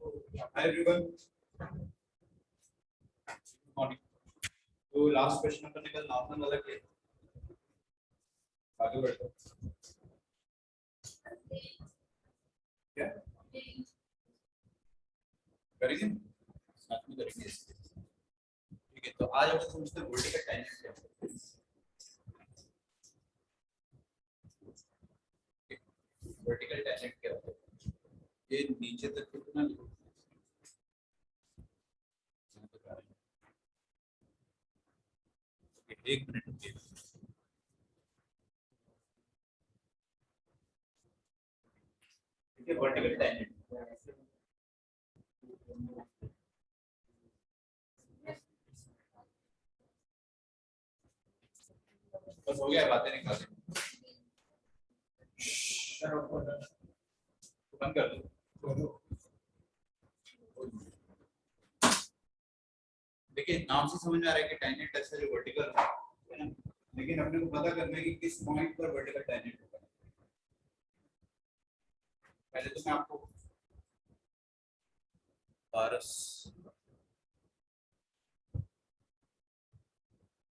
Hi everyone. Good morning. तो last question अपन ने कल नॉर्मल वाला किया, आगे बढ़ते हैं। क्या करेंगे, साथ में करेंगे। ठीक है, तो आज अपन समझते हैं वर्टिकल टेंजेंट क्या होता है। वर्टिकल टेंजेंट क्या होता है, ये नीचे तक कितना लिखो। एक मिनट रुकिए। ठीक है, वर्टिकल टेंजेंट बस हो गया, बातें निकाल दो, बंद कर दो। देखिए नाम से समझ में आ रहा है कि टेंजेंट ऐसा जो वर्टिकल है ना, लेकिन अपने को पता करना है कि किस पॉइंट पर वर्टिकल टेंजेंट होगा। पहले तो मैं आपको पारस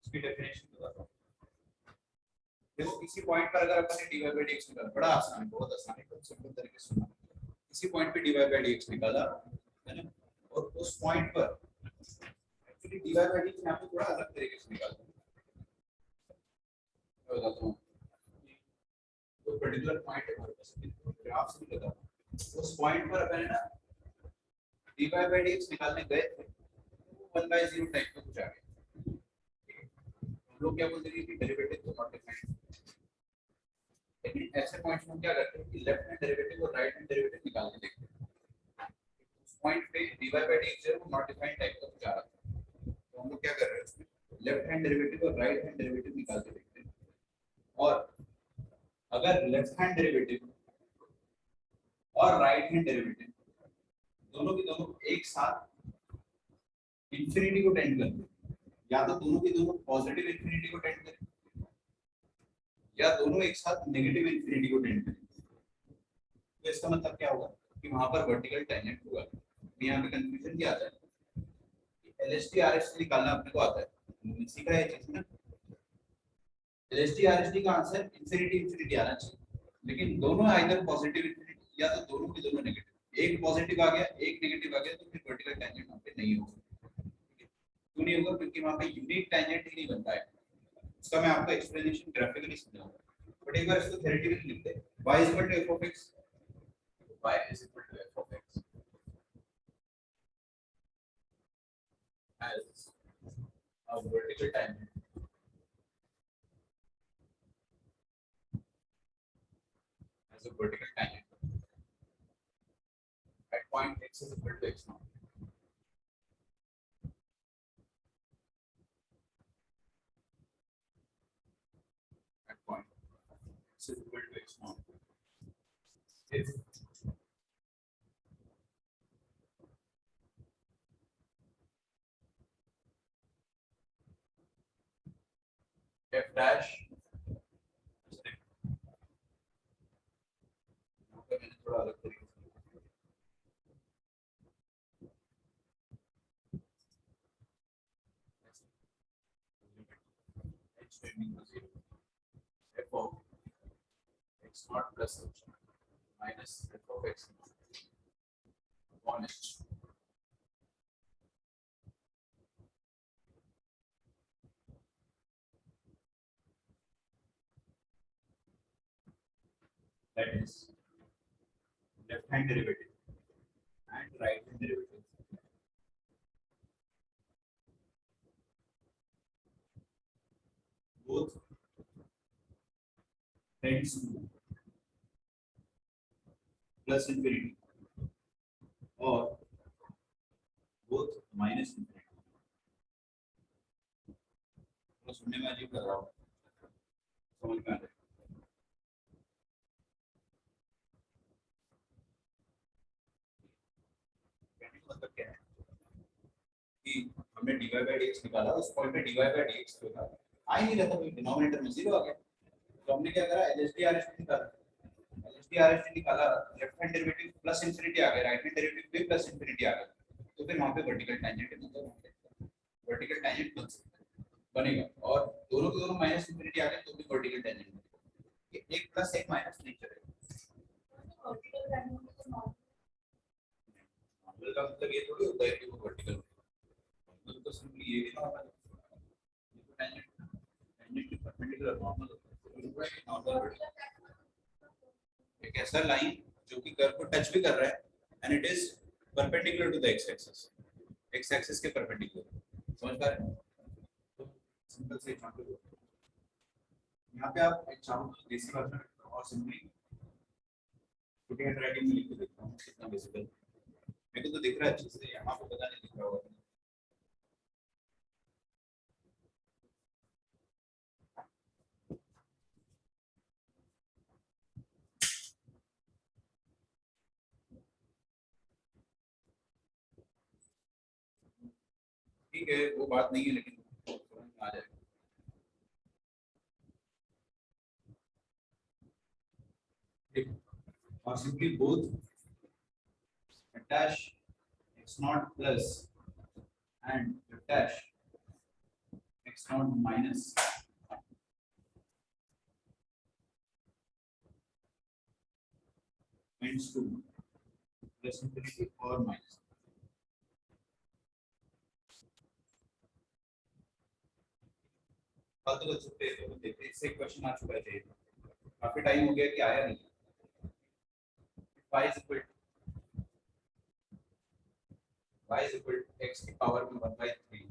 की डेफिनेशन बताता हूँ। देखो किसी पॉइंट पर अगर अपन ने dy by dx निकाला, बड़ा आसान है, बहुत आसान है, बहुत सिंपल तरीके से सुना। किसी पॉइंट पे dy by dx निकाला है ना, और उस पॉइंट पर एक्चुअली dy by dx यहाँ पे थोड़ा अलग तरीके से निकालते हैं। मैं बताता हूँ, कोई पर्टिकुलर पॉइंट है हमारे पास, ग्राफ से नहीं बताता, उस पॉइंट पर अपन है ना dy by dx निकालने गए थे, 1/0 टाइप का कुछ आ गया। हम लोग क्या बोलते हैं कि डेरिवेटिव को नॉट डिफाइंड, लेकिन ऐसे पॉइंट्स में क्या करते हैं कि लेफ्ट हैंड डेरिवेटिव और राइट हैंड डेरिवेटिव निकाल के देखते हैं। उस पॉइंट पे dy by dx है वो नॉट डिफाइंड टाइप का कुछ आ रहा था, तो हम लोग क्या कर रहे हैं उसमें लेफ्ट हैंड डेरिवेटिव और राइट हैंड डेरिवेटिव निकाल के देखते हैं। और अगर लेफ्ट हैंड डेरिवेटिव और राइट हैंड डेरिवेटिव दोनों की दोनों एक साथ इंफिनिटी को टेंड करते हैं, या तो दोनों की दोनों पॉजिटिव इंफिनिटी को टेंड करें या दोनों एक साथ नेगेटिव इंफिनिटी को टेंड करें, तो इसका मतलब क्या होगा कि वहां पर वर्टिकल टेंजेंट होगा। यहाँ पे कंफ्यूजन क्या आता है, एलएसटी आरएसटी निकालना अपने को आता है, सीखा है चीज ना। एलएसटी आरएसटी का आंसर इंफिनिटी इंफिनिटी आना चाहिए, लेकिन दोनों आइदर पॉजिटिव इंफिनिटी या तो दोनों के दोनों नेगेटिव, एक पॉजिटिव आ गया एक नेगेटिव आ गया, तो फिर वर्टिकल टेंजेंट वहां पे नहीं होगा। क्यों नहीं होगा, क्योंकि वहां पे यूनिक टेंजेंट ही नहीं बनता है। इसका मैं आपको एक्सप्लेनेशन ग्राफिकली समझाऊंगा, बट एक बार इसको थ्योरेटिकली लिखते हैं। y is equal to f of x, y is equal to f of x as a vertical tangent at point x is equal to x naught. At point x is equal to x naught, if f dash, मैंने थोड़ा अलग तरीके से h tending to 0, f of x naught plus h minus f of x naught upon h. That is left hand derivative and right hand derivative both tends to plus infinity or both minus infinity. तो सुनने में अजीब लग रहा हो, समझ में आ जाए। मतलब क्या है कि हमने dy by dx निकाला, उस पॉइंट पे dy by dx जो था आ ही नहीं रहा था, डिनोमिनेटर में 0 आ गया, तो हमने क्या करा, LHD RHD निकाला। LHD कुछ भी RHD निकाला, left hand derivative plus infinity आ गया, राइट हैंड डेरिवेटिव भी प्लस इंफिनिटी आ गया, तो फिर वहां पे वर्टिकल टेंजेंट है, मतलब वर्टिकल टेंजेंट बन सकता है, बनेगा। और दोनों के दोनों माइनस इंफिनिटी आ गए तो भी वर्टिकल टेंजेंट बनेगा। ये एक प्लस एक माइनस नहीं चलेगा। वर्टिकल टेंजेंट नॉर्मल का मतलब ये थोड़ी होता है कि वो वर्टिकल नॉर्मल, तो सिंपली ये भी नॉर्मल टेंजेंट टेंजेंट के परपेंडिकुलर नॉर्मल होता है, नॉर्मल एक ऐसा लाइन जो कि कर्व को टच भी कर रहा है and it is perpendicular to the x axis के परपेंडिकुलर, समझ पा रहे हैं? तो सिंपल से एग्जांपल यहाँ पे आप एग्जांपल देसी भाषा में और सिंपली छोटी हैंडराइटिंग में लिख के देखता हूँ कितना विजिबल मेरे को तो दिख रहा है अच्छे से, यहाँ पे पता नहीं दिख रहा होगा। ठीक है वो बात नहीं है, लेकिन समझ में आ जाएगा। और simply both dash x naught plus and dash x naught minus tends to plus infinity or minus। कल तो छुट्टे तो देखते इससे क्वेश्चन आ चुका है, काफी टाइम हो गया कि आया नहीं। y is equal to x की पावर में 1/3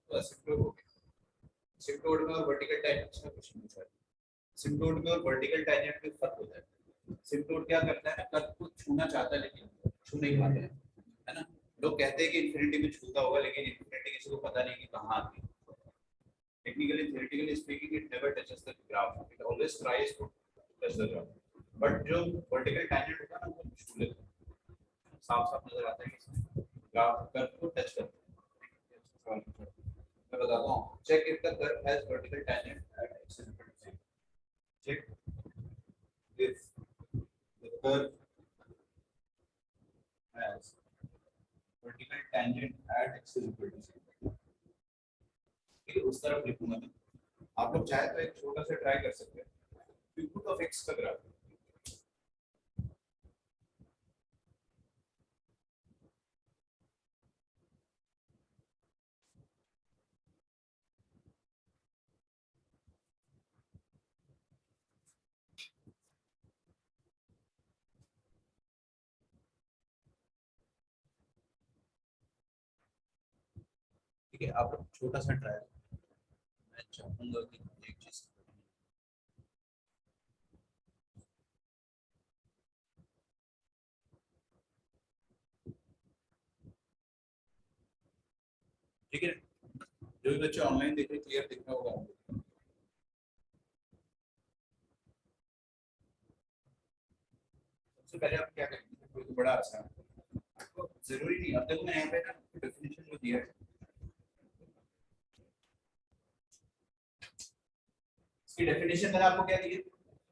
तो असिम्प्टोट हो गया। सिम्प्टोट में और वर्टिकल टेंजेंट में क्वेश्चन पूछा है, सिम्प्टोट में और वर्टिकल टेंजेंट में फर्क होता है। सिम्प्टोट क्या करता है ना, कर्व को छूना चाहता है लेकिन छू नहीं पाता है ना। लोग कहते हैं कि इंफिनिटी में छूता होगा, लेकिन इंफिनिटी किसी को पता नहीं कि कहां आती है। Technically theoretically speaking it never touches the graph, it always tries to touch the graph, but जो वर्टिकल टेंजेंट होता है ना वो छू लेता है, साफ साफ नजर आता है कि ग्राफ कर्व को टच करता है। मैं बताता हूँ, check if the curve has vertical tangent at x is equal to 0। चेक if the curve has vertical tangent at x is equal to 0। ठीक है, उस तरफ लिखूंगा मैं। आप लोग चाहे तो एक छोटा सा ट्राई कर सकते हैं, इनपुट ऑफ x का ग्राफ। ठीक है, आप लोग छोटा सा ट्राई, मैं चाहूंगा कि एक चीज ठीक है, जो भी बच्चे ऑनलाइन देख रहे क्लियर दिख रहा होगा। सबसे पहले आप क्या करेंगे, कोई तो बड़ा आसान, आपको जरूरी नहीं, अब तक मैं यहाँ पे ना डेफिनेशन जो दिया है इसकी डेफिनेशन मैंने आपको क्या दी है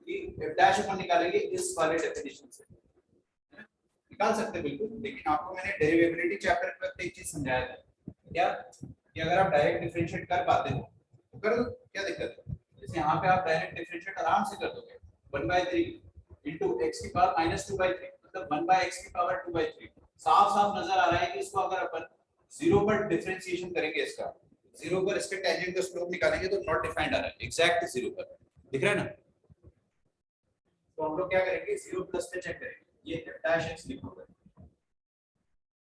कि f डैश अपन निकालेंगे इस वाले डेफिनेशन से, निकाल सकते बिल्कुल, लेकिन आपको मैंने डेरिवेबिलिटी चैप्टर में एक चीज समझाया था क्या, कि अगर आप डायरेक्ट डिफरेंशिएट कर पाते हो तो कर दो, क्या दिक्कत है। जैसे यहाँ पे आप डायरेक्ट डिफरेंशिएट आराम से कर दोगे, 1/3 into x की पावर -2/3, मतलब 1/x की पावर 2/3। साफ साफ नजर आ रहा है कि इसको अगर अपन 0 पर डिफरेंशिएशन करेंगे, इसका 0 पर इसके टेंजेंट का स्लोप निकालेंगे तो नॉट डिफाइंड आ रहा है, एग्जैक्ट 0 पर दिख रहा है ना। तो हम लोग क्या करेंगे, 0 प्लस पे चेक करेंगे, ये f डैश x लिखोगे,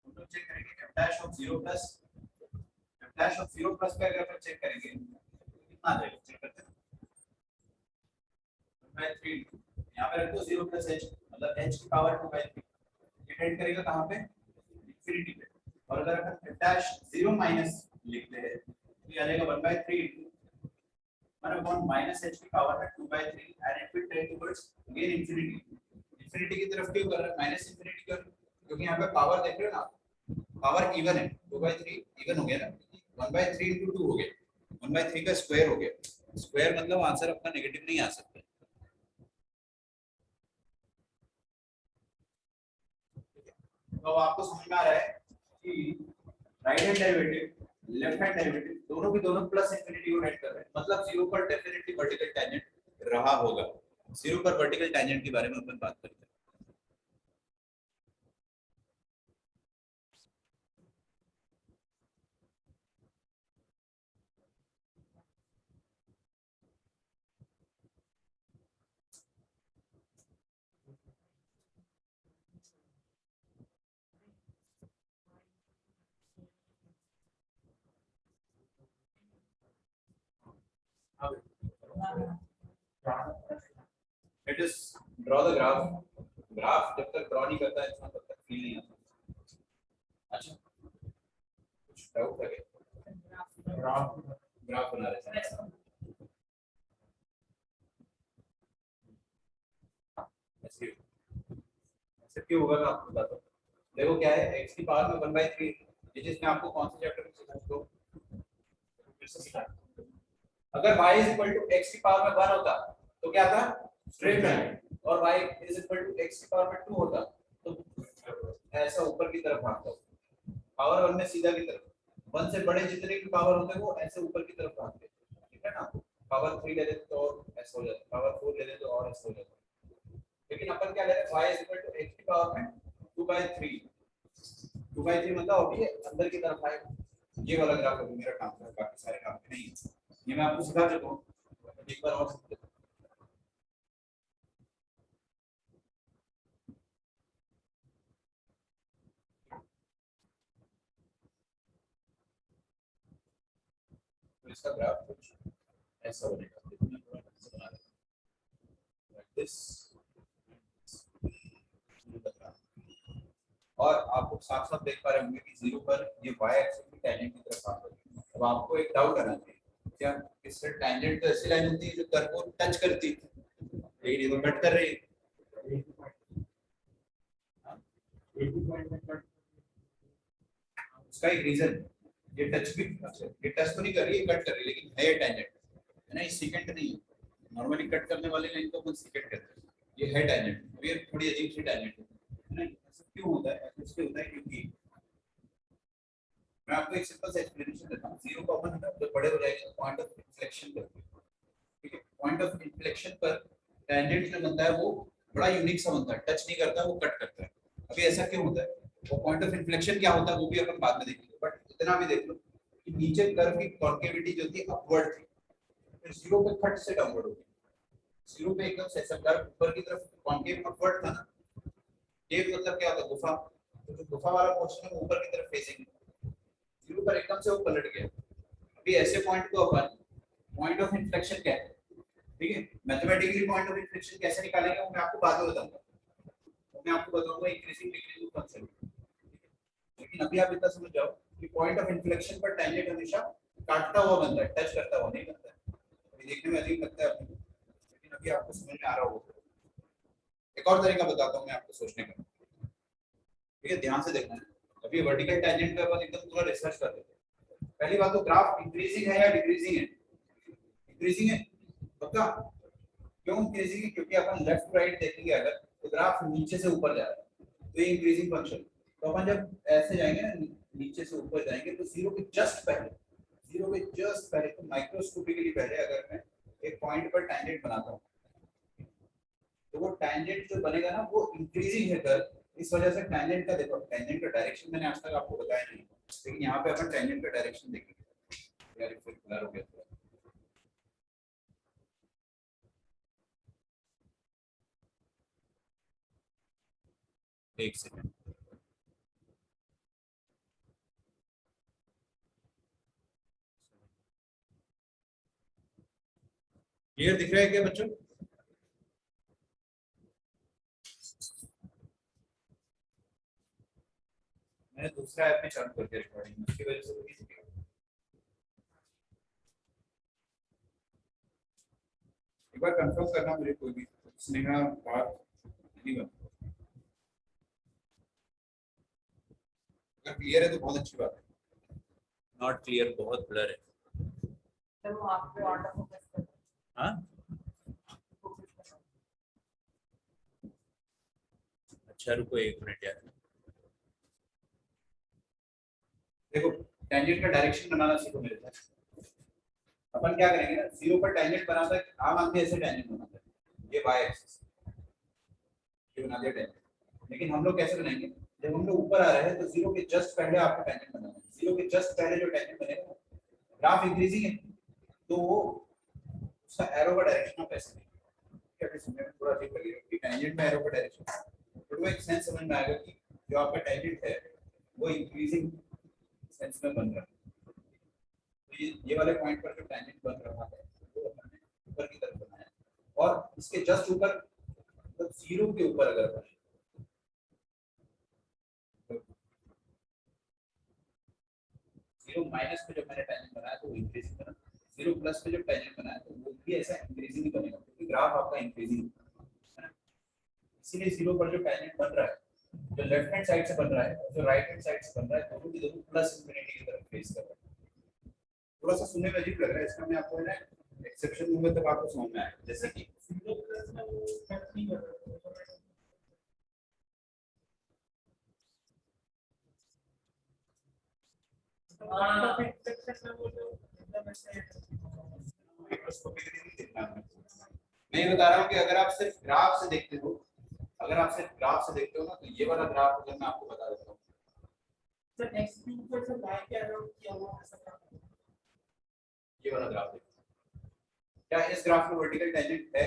हम लोग चेक करेंगे f dash of 0 plus, f dash of 0 plus पे अगर अपन चेक करेंगे कितना आ जाएगा, चेक करते हैं। 1/3 यहां पे रख दो 0 प्लस h, मतलब h की पावर 2/3, ये टेंड करेगा कहां पे, इंफिनिटी पे। और अगर अपन f डैश 0 माइनस लिखते हैं तो ये आ जाएगा 1/3 1 upon minus h की पावर है 2/3 and it will tend towards again infinity, infinity की तरफ क्यों कर रहा है, माइनस इंफिनिटी कर, क्योंकि यहाँ पे पावर देख रहे हो ना, पावर इवन है, 2/3 इवन हो गया ना, 1/3 into 2 हो गया, 1/3 का स्क्वायर हो गया। स्क्वायर मतलब आंसर अपना नेगेटिव नहीं आ सकता। तो अब आपको समझ में आ रहा है कि right hand derivative left hand derivative दोनों भी दोनों प्लस इंफिनिटी को रेट कर रहे हैं, मतलब जीरो पर डेफिनेटली वर्टिकल टेंजेंट रहा होगा। जीरो पर वर्टिकल टेंजेंट के बारे में अपन बात करते हैं। It is draw the graph. Graph जब तक ड्रॉ नहीं करता इंसान तब तक फील नहीं आता। अच्छा, कुछ डाउट है क्या? ग्राफ ग्राफ बना रहे हैं ऐसे ऐसे क्यों होगा मैं आपको बताता हूँ। देखो क्या है, x की पावर में 1/3, ये जिसने आपको कौन से चैप्टर में सिखाया उसको फिर से सिखाया। अगर y is equal to x की पावर में 1 होता तो क्या था, स्ट्रेट लाइन, और y is equal to x की पावर में 2 होता तो ऐसा ऊपर की तरफ भागता। पावर 1 में सीधा की तरफ, 1 से बड़े जितने भी पावर होते हैं वो ऐसे ऊपर की तरफ भागते हैं, ठीक है ना। पावर 3 ले लेते तो और ऐसा हो जाता, पावर 4 ले लेते तो और ऐसा हो जाता। लेकिन अपन क्या ले रहे हैं, y is equal to x की पावर में 2/3। 2/3 मतलब अभी अंदर की तरफ आएगा। ये वाला ग्राफ अभी मेरा काम है, बाकी सारे काम नहीं है। ये मैं आपको सिखा चुका हूं, एक बार और समझ। तो इसका ग्राफ कुछ ऐसा बनेगा, मैं थोड़ा ढंग से बना देता हूं लाइक दिस। और आप साफ साफ देख पा रहे होंगे कि जीरो पर ये y एक्सिस की टेंजेंट की तरफ आ रही है। अब आपको एक डाउट आना चाहिए, क्या इससे टेंजेंट तो ऐसी लाइन होती है जो कर्व को टच करती है, लेकिन ये तो कट कर रही है। हाँ? उसका एक रीजन, ये टच भी, ये टच तो नहीं कर रही है, कट कर रही है, लेकिन है टेंजेंट है ना, ये सेकंड नहीं है। नॉर्मली कट करने वाली लाइन को अपन सेकंड कहते हैं, ये है टेंजेंट, ये थोड़ी अजीब सी टेंजेंट है ना। ऐसा क्यों होता है, ऐसा इसलिए होता है क्योंकि मैं आपको एक सिंपल सा एक्सप्लेनेशन देता हूँ। जीरो को अपन जब बड़े हो जाएंगे तो पॉइंट ऑफ इन्फ्लेक्शन करते हैं, ठीक है। पॉइंट ऑफ इन्फ्लेक्शन पर टेंजेंट जो बनता है वो बड़ा यूनिक सा बनता है, टच नहीं करता, वो कट करता है। अभी ऐसा क्यों होता है, वो पॉइंट ऑफ इन्फ्लेक्शन क्या होता है वो भी अपन बाद में देखेंगे, बट इतना भी देख लो कि नीचे कर्व की कॉन्केविटी जो थी अपवर्ड थी, फिर जीरो पे फट से डाउनवर्ड हो गई। जीरो पे एकदम से ऐसा कर्व ऊपर की तरफ कॉन्केव अपवर्ड था ना, ये मतलब क्या होता है, गुफा। तो जो गुफा वाला पोर्शन है वो ऊपर की तरफ फेसिंग, जीरो पर एकदम से वो पलट गया। अभी ऐसे पॉइंट को अपन पॉइंट ऑफ इन्फ्लेक्शन कहते हैं, ठीक है। मैथमेटिकली पॉइंट ऑफ इन्फ्लेक्शन कैसे निकालेंगे वो मैं आपको बाद में बताऊंगा, वो मैं आपको बताऊंगा इंक्रीजिंग डिक्रीजिंग फंक्शन। लेकिन अभी आप इतना समझ जाओ कि पॉइंट ऑफ इन्फ्लेक्शन पर टेंजेंट हमेशा काटता हुआ बनता है, टच करता हुआ नहीं बनता है। अभी देखने में अजीब लगता है आपको, लेकिन अभी आपको समझ में आ रहा होगा। एक और तरीका बताता हूँ मैं आपको सोचने का, ठीक है, ध्यान से देखना है। अभी वर्टिकल टेंजेंट पे अपन एकदम पूरा रिसर्च कर लेते हैं। पहली बात तो ग्राफ इंक्रीजिंग है या डिक्रीजिंग है, इंक्रीजिंग है पक्का। क्यों इंक्रीजिंग है, क्योंकि अपन लेफ्ट राइट देखेंगे अगर तो ग्राफ नीचे से ऊपर जा रहा है, तो ये इंक्रीजिंग फंक्शन। तो अपन जब ऐसे जाएंगे ना, नीचे से ऊपर जाएंगे तो जीरो के जस्ट पहले, जीरो के जस्ट पहले तो माइक्रोस्कोपिकली पहले अगर मैं एक पॉइंट पर टेंजेंट बनाता हूँ तो वो टेंजेंट जो बनेगा ना वो इंक्रीजिंग है कर्व। इस वजह से टेंजेंट का देखो, टेंजेंट का डायरेक्शन मैंने आज तक आपको बताया नहीं, लेकिन यहाँ पे अपन टेंजेंट का डायरेक्शन देखेंगे। यार इसको ब्लर हो गया थोड़ा, एक सेकंड। क्लियर दिख रहा है क्या बच्चों? मैंने दूसरा ऐप में चालू कर दिया रिकॉर्डिंग, उसकी वजह से थोड़ी सी दिक्कत। एक बार कंफर्म करना मुझे, कोई भी स्नेहा बात नहीं बन, अगर क्लियर है तो बहुत अच्छी बात है, नॉट क्लियर बहुत ब्लर है। हाँ अच्छा रुको एक मिनट यार। देखो टेंजेंट का डायरेक्शन बनाना सीखो मेरे साथ। अपन क्या करेंगे ना, जीरो पर टेंजेंट बनाता है, आप आगे ऐसे टेंजेंट बनाते हैं, ये y एक्सिस ये बना दिया टेंजेंट। लेकिन हम लोग कैसे बनाएंगे, जब हम लोग ऊपर आ रहे हैं तो जीरो के जस्ट पहले आपको टेंजेंट बनाना है। जीरो के जस्ट पहले जो टेंजेंट बनेगा, ग्राफ इंक्रीजिंग है तो वो उसका एरो का डायरेक्शन आप ऐसे देंगे। क्या फिर सुनने में थोड़ा अजीब लगेगा कि टेंजेंट में एरो का डायरेक्शन, बट वो एक सेंस समझ में आएगा कि जो आपका टेंजेंट है वो इंक्रीजिंग सेंस में बन रहा है। तो ये वाले पॉइंट पर जो टेंजेंट बन रहा है वो हमने ऊपर की तरफ बनाया, और इसके जस्ट ऊपर मतलब जीरो के ऊपर अगर बने तो जीरो माइनस पे जब मैंने टेंजेंट बनाया तो वो इंक्रीजिंग बना, जीरो प्लस पे जब टेंजेंट बनाया तो वो भी ऐसा इंक्रीजिंग ही बनेगा क्योंकि ग्राफ आपका इंक्रीजिंग है ना। इसीलिए जीरो पर जो टेंजेंट बन रहा है, जो लेफ्ट हैंड साइड से बन रहा है और जो राइट हैंड साइड से बन रहा है, दोनों की दोनों प्लस इंफिनिटी की तरफ फेस कर रहा है। थोड़ा सा सुनने में अजीब लग रहा है, इसका मैं आपको है ना एक्सेप्शन दूंगा तब आपको समझ में आएगा। जैसे कि मैं बता रहा हूँ कि अगर आप सिर्फ ग्राफ से देखते हो, अगर आप सिर्फ ग्राफ से देखते हो ना, तो ये वाला ग्राफ अगर मैं आपको बता देता हूँ, ये वाला ग्राफ देखो, क्या इस ग्राफ में वर्टिकल टेंजेंट है?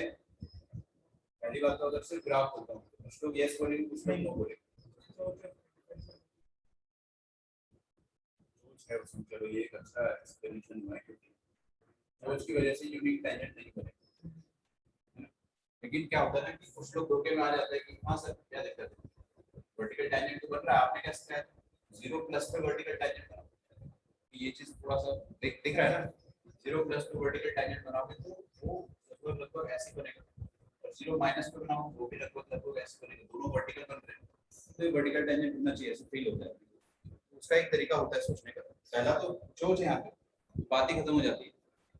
पहली बात तो अगर सिर्फ ग्राफ होता हूँ कुछ लोग यस बोलेंगे, कुछ लोग नो बोलेंगे। है उसमें, चलो ये एक अच्छा एक्सप्लेनेशन हुआ है क्योंकि सोच की वजह से यूनिक टेंजेंट नहीं बनेगा। लेकिन क्या होता है ना कि कुछ लोग धोखे में आ जाते हैं कि हाँ सर क्या दिक्कत है, वर्टिकल टेंजेंट तो बन रहा है, आपने क्या सिखाया जीरो प्लस पे वर्टिकल टेंजेंट बनाओ, ये चीज थोड़ा सा दिख रहा है ना, जीरो प्लस पे वर्टिकल टेंजेंट बनाओगे तो वो लगभग ऐसे बनेगा, और जीरो माइनस पे बनाओ वो भी लगभग ऐसे बनेगा, दोनों वर्टिकल बन रहे हैं तो ये वर्टिकल टेंजेंट होना चाहिए, ऐसे फील होता है। उसका एक तरीका होता है सोचने का, पहला तो सोच यहाँ पे बात ही खत्म हो जाती है,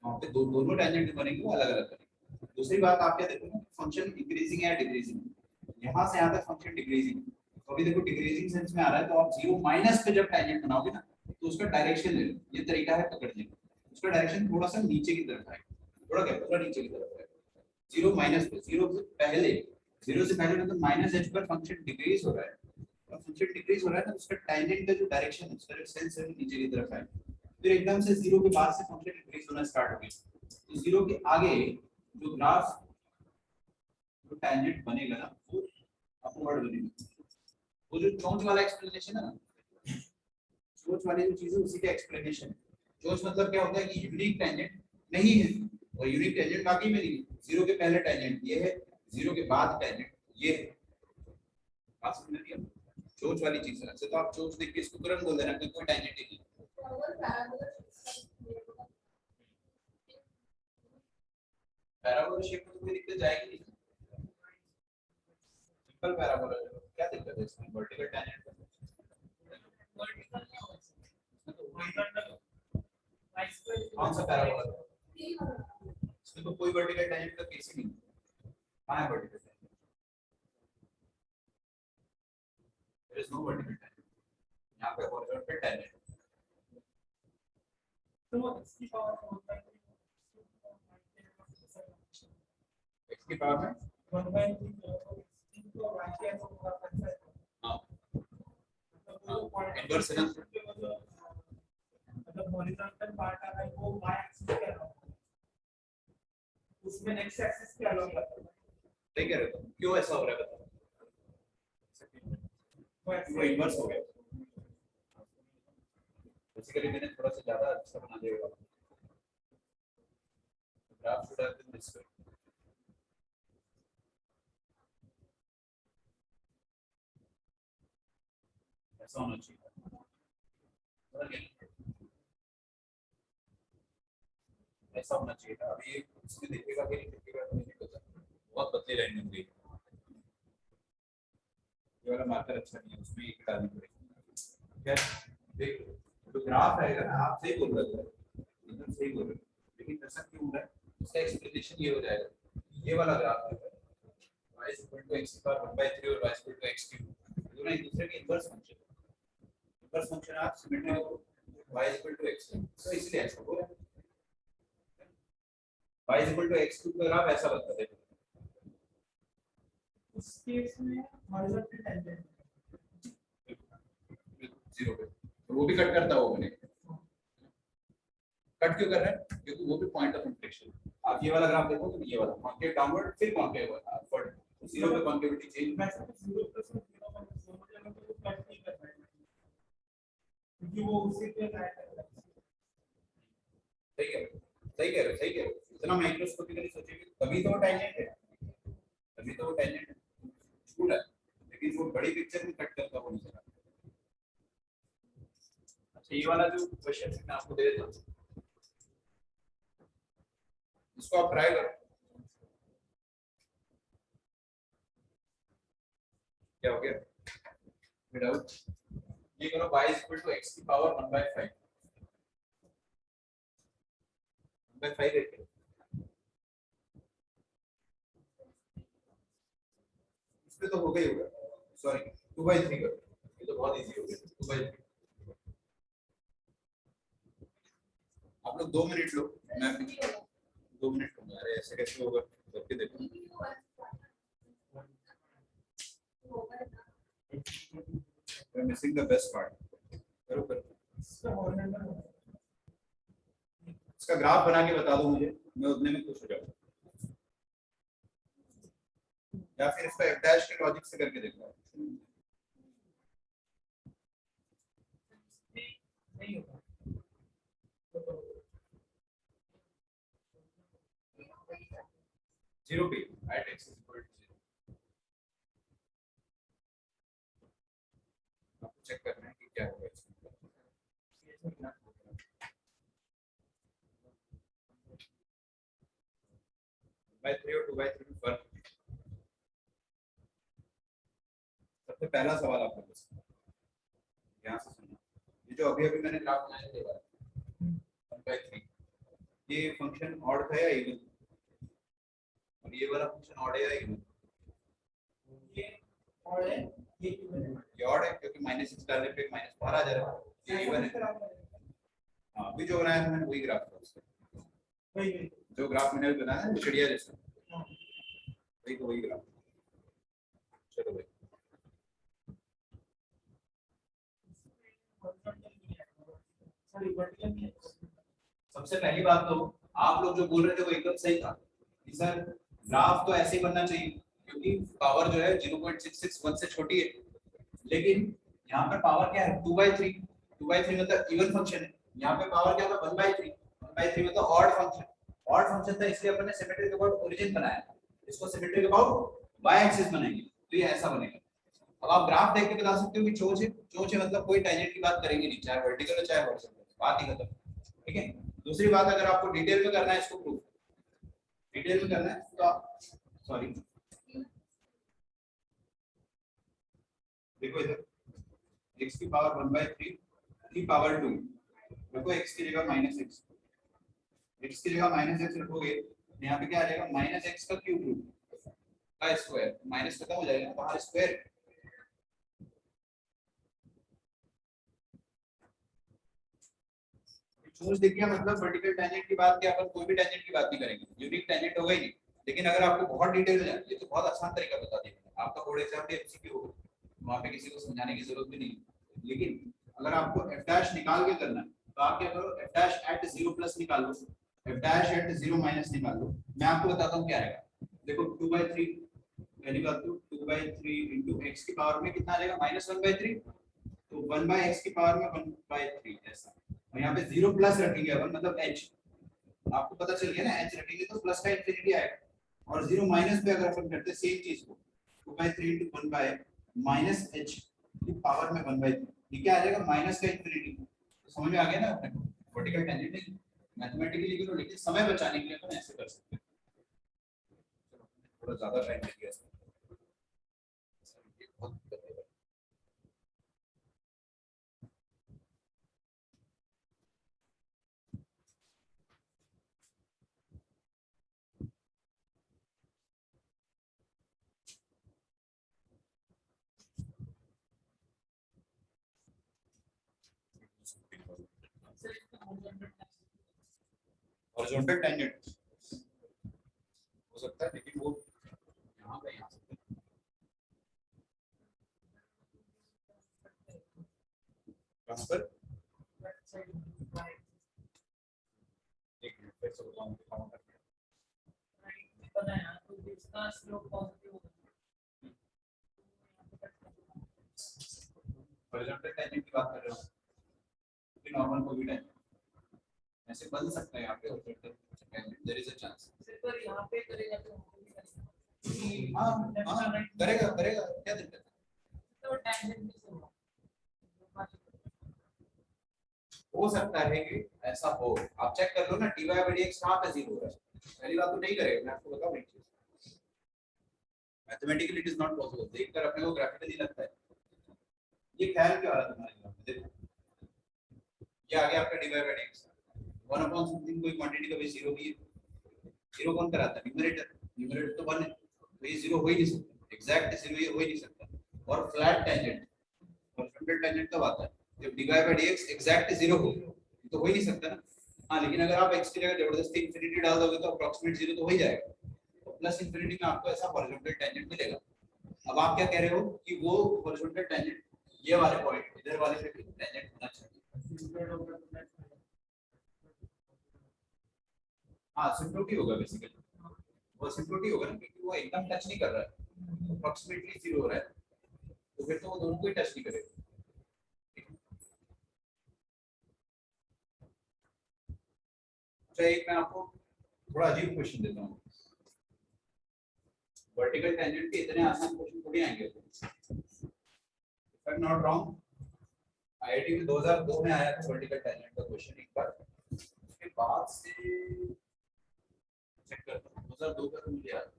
वहाँ पे दोनों टेंजेंट बनेंगे वो अलग अलग बनेंगे। दूसरी बात आप क्या देखो ना, फंक्शन इंक्रीजिंग है डिक्रीजिंग, यहाँ से यहाँ तक फंक्शन डिक्रीजिंग, तो अभी देखो डिक्रीजिंग सेंस में आ रहा है, तो आप जीरो माइनस पे जब टेंजेंट बनाओगे ना तो उसका डायरेक्शन ले लो, ये तरीका है पकड़ने का, उसका डायरेक्शन थोड़ा सा नीचे की तरफ आएगा, थोड़ा क्या पूरा नीचे की तरफ आएगा, जीरो माइनस पे, जीरो से पहले, जीरो से पहले मतलब माइनस एच पर फंक्शन डिक्रीज हो रहा है, और फंक्शन डिक्रीज हो रहा है तो उसका टेंजेंट का जो डायरेक्शन है उसका सेंस है नीचे की तरफ है, फिर एकदम से जीरो के बाद से फंक्शन इंक्रीज होना स्टार्ट हो गया, तो जीरो के आगे जो ग्राफ जो टेंजेंट बनेगा ना वो अपवर्ड बनेगा, वो जो चोंच वाला एक्सप्लेनेशन है ना, चोंच वाली जो चीज है उसी का एक्सप्लेनेशन है। चोंच मतलब क्या होता है कि यूनिक टेंजेंट नहीं है, और यूनिक टेंजेंट बाकी में नहीं, जीरो के पहले टेंजेंट ये है, जीरो के बाद टेंजेंट ये है, बात समझ में नहीं? चोंच वाली चीज है, तो आप चोंच देख के इसको तुरंत बोल देना कि कोई टेंजेंट नहीं है। पैराबोला शेप में तो कोई दिक्कत जाएगी नहीं, सिंपल पैराबोला, क्या दिक्कत है इसमें, वर्टिकल टेंजेंट कौन सा पैराबोला, इसमें तो कोई वर्टिकल टेंजेंट का केस ही नहीं, कहां है vertical tangent, there is no vertical tangent, यहां पे हॉरिजॉन्टल टेंजेंट, तो इसकी पावर x की पावर में 1/3 हां इनवर्स है ना, मतलब हॉरिजॉन्टल पार्ट आ रहा है वो y एक्सिस पे आ रहा है, उसमें x एक्सिस पे अलग लगता है, ठीक है, क्यों ऐसा हो रहा है बताओ, वो इनवर्स हो गया, बेसिकली मैंने थोड़ा सा ज्यादा अच्छा बना दिया, graph should have been this way, ऐसा होना चाहिए, ऐसा होना चाहिए था, अभी ये इसमें दिखेगा कि नहीं दिखेगा तो नहीं पता, बहुत पतली लाइन बन गई, ये वाला मार्कर अच्छा नहीं है, उसमें एक डालनी पड़ेगी, क्या देख, तो ग्राफ आएगा ना, आप सही बोल रहे हो, एकदम सही बोल रहे हो, लेकिन ऐसा क्यों हो रहा है, इसका एक्सप्लेनेशन ये हो जाएगा, ये वाला ग्राफ है y is equal to x की पावर 1/3 और y is equal to x cube, दोनों एक दूसरे के इनवर्स फंक्शन आप सिमेट्री को y is equal to x, तो इसलिए ऐसा हो रहा है। y is equal to x cube का ग्राफ ऐसा बनता है, उस केस में हॉरिजॉन्टल टेंजेंट 0 पे, तो वो भी कट करता होगा मैंने, कट क्यों कर रहा है, क्योंकि वो भी पॉइंट ऑफ इंफ्लेक्शन। आप ये वाला ग्राफ देखो तो ये वाला कॉन्केव डाउनवर्ड फिर कॉन्केव अपवर्ड, तो 0 पे कॉन्केविटी चेंज, मैं सब 0% 0 मतलब कट नहीं कर रहा है क्योंकि वो उसी पे ट्राई कर रहा है। सही कह रहे हो, सही कह रहे हो, सही कह रहे हो, इतना माइक्रोस्कोपिकली सोचेंगे तभी तो वो टेंजेंट है, तभी तो वो टेंजेंट झूठ है, लेकिन वो बड़ी पिक्चर में कट करता हुआ नजर आता है। अच्छा ये वाला जो क्वेश्चन मैं आपको दे देता हूँ, इसको आप ट्राई करो, क्या हो गया विदाउट, ये करो y is equal to x की पावर 1/5, 1/5 लेके इसमें तो हो गई होगा, सॉरी 2/3 करो, ये तो बहुत इजी हो गया, 2/3। आप लोग 2 मिनट लो, मैं 2 मिनट लूंगा, अरे ऐसे कैसे होगा, करके देखो, you are missing the best part, करो करो, इसका हॉरिजॉन्टल इसका ग्राफ बना के बता दो मुझे, मैं उतने में खुश हो जाऊंगा, या फिर इसका f डैश के लॉजिक से करके देखो, नहीं होगा। 0 पे at x is equal to 0, आपको चेक करना है कि क्या होगा इसमें, 1/3 और 2/3 में फर्क, सबसे पहला सवाल आप लोगों से ध्यान से सुनना, ये जो अभी अभी मैंने ग्राफ बनाया था 1/3, ये फंक्शन ऑड था या इवन, और ये वाला फंक्शन ऑड है या इवन, ये और है ये इवन है। ये ऑड है क्योंकि -6 डालने पे माइनस बाहर आ जा रहा है, ये इवन है। हाँ अभी जो बनाया था मैंने वही ग्राफ था उसका, वही वही जो ग्राफ मैंने अभी बनाया ना चिड़िया जैसा, वही तो वही ग्राफ, चलो भाई सॉरी वर्टिकल नहीं है। सबसे पहली बात तो आप लोग जो बोल रहे थे वो एकदम सही था कि सर ग्राफ तो ऐसे ही बनना चाहिए क्योंकि पावर जो है 0.661 से छोटी है, लेकिन यहाँ पर पावर क्या है 2/3, 2/3 मतलब इवन फंक्शन है, यहाँ पे पावर क्या था 1/3, 1/3 मतलब ऑड फंक्शन, ऑड फंक्शन था इसलिए अपन ने सिमेट्रिक अबाउट ओरिजिन बनाया, इसको सिमेट्रिक अबाउट वाई एक्सिस बनाएंगे तो ये ऐसा बनेगा। अब आप ग्राफ देख के बता सकते हो कि चोंच है, चोंच है मतलब कोई टेंजेंट की बात करेंगे नहीं, चाहे वर्टिकल हो चाहे हॉरिजॉन्टल, बात ही खत्म, ठीक है। दूसरी बात अगर आपको डिटेल में करना है इसको प्रूफ, डिटेल में करना है तो आप सॉरी देखो इधर x की पावर 1/3 की पावर 2 रखो, x की जगह -x, x की जगह -x रखोगे तो यहाँ पे क्या आ जाएगा -x का क्यूब रूट का स्क्वायर, माइनस खत्म हो जाएगा बाहर स्क्वायर, सोच देखिए मतलब वर्टिकल टेंजेंट की बात क्या, अपन कोई भी टेंजेंट की बात नहीं करेंगे, यूनिक टेंजेंट होगा ही नहीं, लेकिन अगर आपको बहुत डिटेल में जानना है तो बहुत आसान तरीका बता देंगे, आपका बोर्ड एग्जाम भी एमसीक्यू होगा, वहां पे किसी को समझाने की जरूरत भी नहीं, लेकिन अगर आपको f डैश निकाल के करना है तो आप क्या करो, f डैश एट 0 प्लस निकाल लो, f डैश एट 0 माइनस निकाल लो, मैं आपको बताता हूं क्या आएगा, देखो 2/3 पहली बात तो 2/3 into x की पावर में कितना आ जाएगा -1/3, तो 1/x की पावर में 1/3 ऐसा, और यहाँ पे 0 प्लस रखेंगे अपन मतलब h, आपको पता चल गया ना h रखेंगे तो प्लस का इंफिनिटी आएगा, और 0 माइनस पे अगर अपन करते सेम चीज को 2/3 into 1 by minus h की पावर में 1/3, ये क्या आ जाएगा माइनस का इंफिनिटी, तो समझ में आ गया ना अपने को, वर्टिकल टेंजेंट नहीं मैथमेटिकली करो, लेकिन समय बचाने के लिए अपन ऐसे कर सकते हैं, थोड़ा ज्यादा टाइम ले लिया इसमें, बहुत दिक्कत है। हॉरिजॉन्टल टेंजेंट हो सकता है, लेकिन वो यहाँ पे यहाँ से कहाँ पर एक मिनट फिर से बताऊँ दिखाऊँ करके। हॉरिजॉन्टल टेंजेंट की बात कर रहे हो कि नॉर्मल को भी टेंजेंट ऐसे बन सकता है यहाँ पे horizontal tangent, there is a chance. हाँ हाँ करेगा करेगा, क्या दिक्कत है? हो सकता है कि ऐसा हो, आप चेक कर लो ना dy by dx कहाँ पे जीरो हो रहा है। पहली बात तो नहीं करेगा, मैं आपको बताऊं एक चीज, mathematically it is not possible, देखकर अपने को ग्राफिकली लगता है। ये ख्याल क्यों आ रहा तुम्हारे दिमाग में? देखो ये आ गया आपका dy by dx, 1 upon something कोई क्वांटिटी कभी जीरो भी है, जीरो कौन कराता है? न्यूमरेटर, न्यूमरेटर तो 1 है, तो ये जीरो हो ही नहीं सकता, एग्जैक्ट जीरो ये हो ही नहीं सकता। और फ्लैट टेंजेंट और फ्रंटल टेंजेंट कब आता है? जब dy by dx exact zero हो, तो हो ही नहीं सकता ना। हाँ लेकिन अगर आप x की जगह जबरदस्ती इंफिनिटी डाल दोगे तो अप्रॉक्सीमेट जीरो तो हो ही जाएगा, तो प्लस इंफिनिटी में आपको ऐसा हॉरिजॉन्टल टेंजेंट मिलेगा। अब आप क्या कह रहे हो कि वो हॉरिजॉन्टल टेंजेंट ये वाले पॉइंट इधर वाले पे टेंजेंट होना चाहिए। हाँ सिम्प्लिसिटी होगा बेसिकली, वो सिम्प्लिसिटी होगा ना, क्योंकि वो एकदम टच नहीं कर रहा है, अप्रॉक्सीमेटली जीरो हो रहा है, तो फिर तो वो दोनों को ही टच नहीं करेगा। अच्छा एक मैं आपको थोड़ा अजीब क्वेश्चन देता हूँ, वर्टिकल टेंजेंट के इतने आसान क्वेश्चन थोड़ी आएंगे। If I am not wrong, IIT में 2002 में आया था वर्टिकल टेंजेंट का क्वेश्चन एक बार, उसके बाद से चेक करता हूँ 2002 का तो मुझे याद है,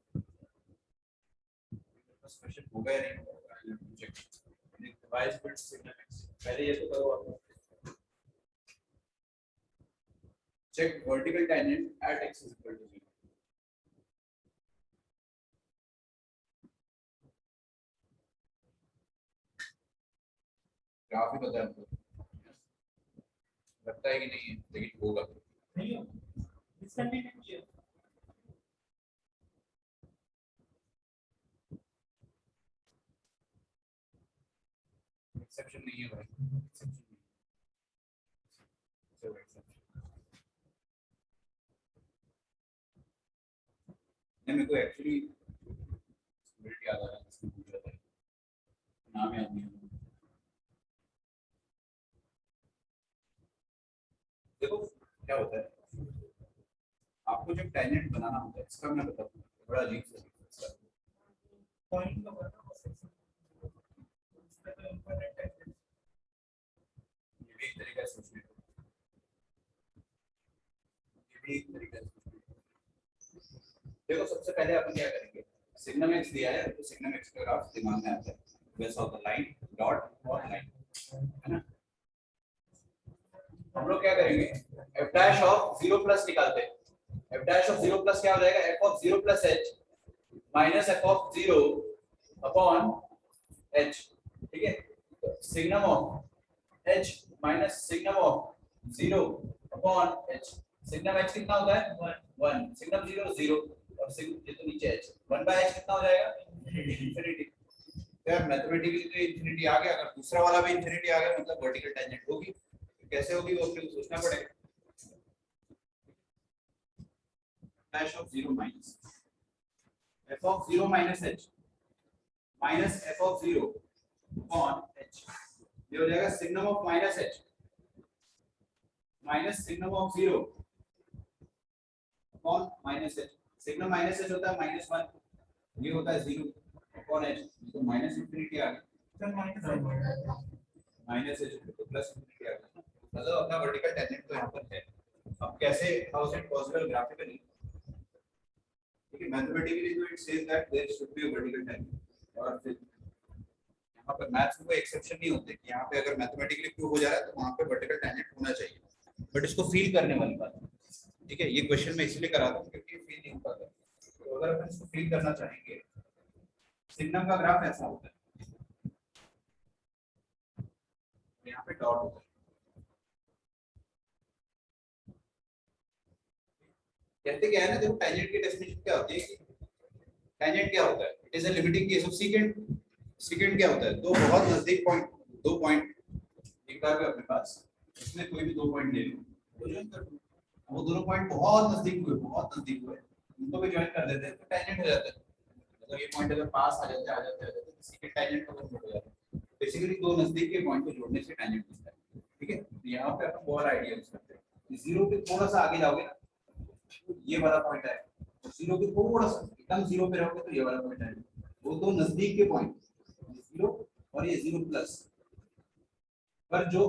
बस क्वेश्चन होगा या नहीं होगा, चेक डिवाइस बिट सिग्नल पहले ये तो करो आप, check vertical tangent at x is equal to 0. Graph ही पता है हमको, लगता है कि नहीं है, लेकिन होगा। नहीं हो डिसकंटिन्यू किया एक्सेप्शन नहीं है भाई, एक्सेप्शन नहीं है, चलो एक्सेप्शन नहीं, मेरे को एक्चुअली बिल्ड याद आ रहा है, इसमें पूछ रहा था, नाम याद नहीं है। देखो क्या होता है, आपको जब टेंजेंट बनाना होता है, इसका मैं बताऊँ बड़ा अजीब सा है। पॉइंट का बना उसका तो इंपॉर्टेंट है। ये भी एक तरीका है सोचने का, ये भी एक तरीका है सोचने का। देखो सबसे पहले अपन क्या करेंगे, सिग्नम एक्स दिया है तो सिग्नम एक्स का ग्राफ दिमाग में आता है, वैसा होता है लाइन डॉट और लाइन, है ना। हम लोग क्या करेंगे, f डैश ऑफ 0 प्लस निकालते हैं, f डैश ऑफ 0 प्लस क्या हो जाएगा, f of 0 plus h minus f of 0 upon h, ठीक है। Signum of h minus signum of 0 upon h, signum h कितना होता है 1, सिग्नम 0 0 और सिग्नम ये तो नीचे h, 1 बाय h कितना हो जाएगा इंफिनिटी। यार मैथमेटिकली तो इंफिनिटी आ गया, अगर दूसरा वाला भी इंफिनिटी आ गया मतलब वर्टिकल टेंजेंट होगी, कैसे होगी वो अपने को सोचना पड़ेगा। Dash of 0 minus f of 0 minus h minus f of 0 upon h, ये हो जाएगा signum of minus h minus signum of 0 upon minus h, signum minus h होता है -1, ये होता है 0 अपॉन h, तो माइनस इंफिनिटी आ गया, सर माइनस माइनस h तो प्लस इंफिनिटी आ गया, मतलब अपना वर्टिकल टेंजेंट तो यहाँ पर है। अब कैसे, how is it possible graphically, ठीक है, मैथमेटिकली तो it says that there should be a vertical tangent, और फिर यहाँ पर मैथ्स में कोई एक्सेप्शन नहीं होते कि यहाँ पे अगर मैथमेटिकली प्रूव हो जा रहा है तो वहाँ पे वर्टिकल टेंजेंट होना चाहिए, बट इसको फील करने वाली बात है, ठीक है। ये क्वेश्चन मैं इसलिए करा था क्योंकि ये फील नहीं हो पाता, तो अगर अपन इसको फील करना चाहेंगे, सिग्नम का ग्राफ ऐसा होता है, यहाँ पे डॉट होता है, कहते क्या है ना, देखो टेंजेंट की डेफिनेशन क्या होती है कि टेंजेंट क्या होता है, it is a limiting case of secant. Secant क्या होता है, दो बहुत नजदीक पॉइंट, दो पॉइंट एक बार भी अपने पास, इसमें कोई भी दो पॉइंट ले लो तो ज्वाइन कर दो, वो दोनों पॉइंट बहुत नजदीक हुए, बहुत नजदीक हुए, उनको भी ज्वाइन कर देते हैं तो टेंजेंट हो जाता है। मतलब ये पॉइंट अगर पास आ जाते तो सीकेंट टेंजेंट का कन्वर्ट हो जाता है। बेसिकली दो नजदीक के पॉइंट को जोड़ने से टेंजेंट बनता है। ठीक है, तो यहाँ पे अपन और आइडिया यूज करते हैं, जीरो पे थोड़ा सा आगे जाओगे ना तो ये वाला पॉइंट है, जीरो के थोड़ा सा एकदम जीरो पे रहोगे तो ये वाला पॉइंट है। वो दो नजदीक के पॉइंट जीरो और ये जीरो प्लस पर जो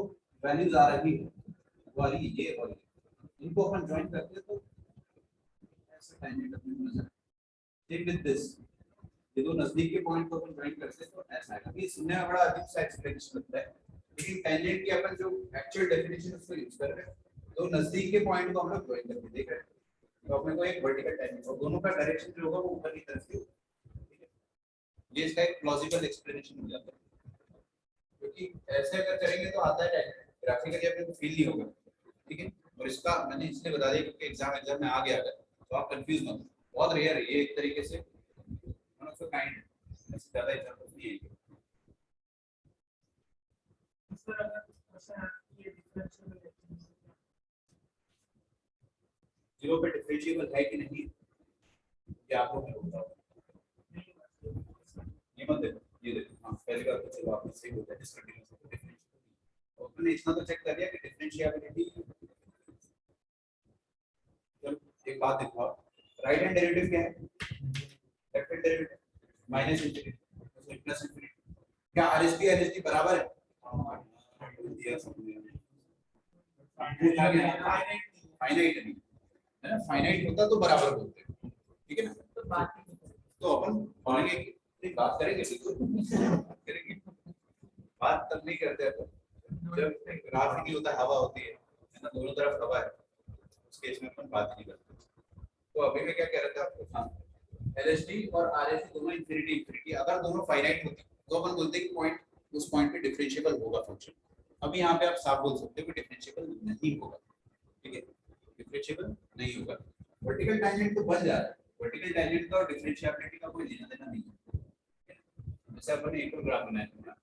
वैल्यूज आ रही है वो आ रही है ये और ये, इनको अपन ज्वाइन करते हैं तो ऐसा टेंजेंट अपने को नजर सेम विद दिस, ये दो नजदीक के पॉइंट को अपन ज्वाइन करते हैं तो ऐसा आएगा। ये सुनने में बड़ा अजीब सा एक्सप्लेनेशन लगता है, लेकिन टेंजेंट की अपन जो एक्चुअल डेफिनेशन उसको यूज कर रहे हैं, दो नजदीक के पॉइंट को हम लोग ज्वाइन करके देख रहे हैं तो अपने को एक वर्टिकल टेंजेंट और दोनों का डायरेक्शन जो होगा वो ऊपर की तरफ से होगा। ठीक है, ये इसका एक प्लॉजिबल एक्सप्लेनेशन हो जाता है, क्योंकि ऐसे अगर करेंगे तो आता है ग्राफिकली अपने को फील नहीं होगा। ठीक है, और इसका मैंने इसलिए बता दिया क्योंकि एग्जाम में आ गया अगर तो आप कंफ्यूज मत हो, बहुत रेयर है ये, एक तरीके से वन ऑफ द काइंड, ऐसे ज्यादा एग्जांपल्स नहीं है। सर अगर क्वेश्चन ये डिफरेंशियल जीरो पे डिफरेंशिएबल है कि नहीं ये आपको मैं बताऊं, ये मत देखो, ये देखो, हाँ पहली बार तो चलो आपने सही बोला, डिसकंटीन्यूअस है डिफरेंशिएबल, और मैंने इतना तो चेक कर लिया कि डिफरेंशिएबिलिटी। चलो एक बात देखो, राइट हैंड डेरिवेटिव क्या है, left hand derivative minus infinity plus infinity, क्या आरएसटी बराबर है? हाँ, दिया समझ फाइनाइट नहीं है ना, फाइनाइट होता तो बराबर बोलते हैं। ठीक है ना, तो अपन बोलेंगे कि नहीं, बात करेंगे बिल्कुल बात करेंगे, बात तब नहीं करते अपन जब ग्राफ ही नहीं होता, हवा होती है ना, दोनों तरफ हवा है, उस केस में अपन बात नहीं करते। तो अभी मैं क्या कह रहा था आपको, हाँ एलएसडी और आरएसडी दोनों इंफिनिटी इंफिनिटी, अगर दोनों फाइनाइट होती तो अपन बोलते हैं कि पॉइंट उस पॉइंट पे डिफरेंशिएबल होगा फंक्शन। अभी यहाँ पे आप साफ बोल सकते हो कि डिफरेंशिएबल नहीं होगा। ठीक है, डिफरेंशिएबल नहीं होगा, वर्टिकल टेंजेंट तो बन जा रहा है, वर्टिकल टेंजेंट का और डिफरेंशिएबिलिटी का कोई लेना देना नहीं है। जैसे अपन ने एक और ग्राफ बनाया था,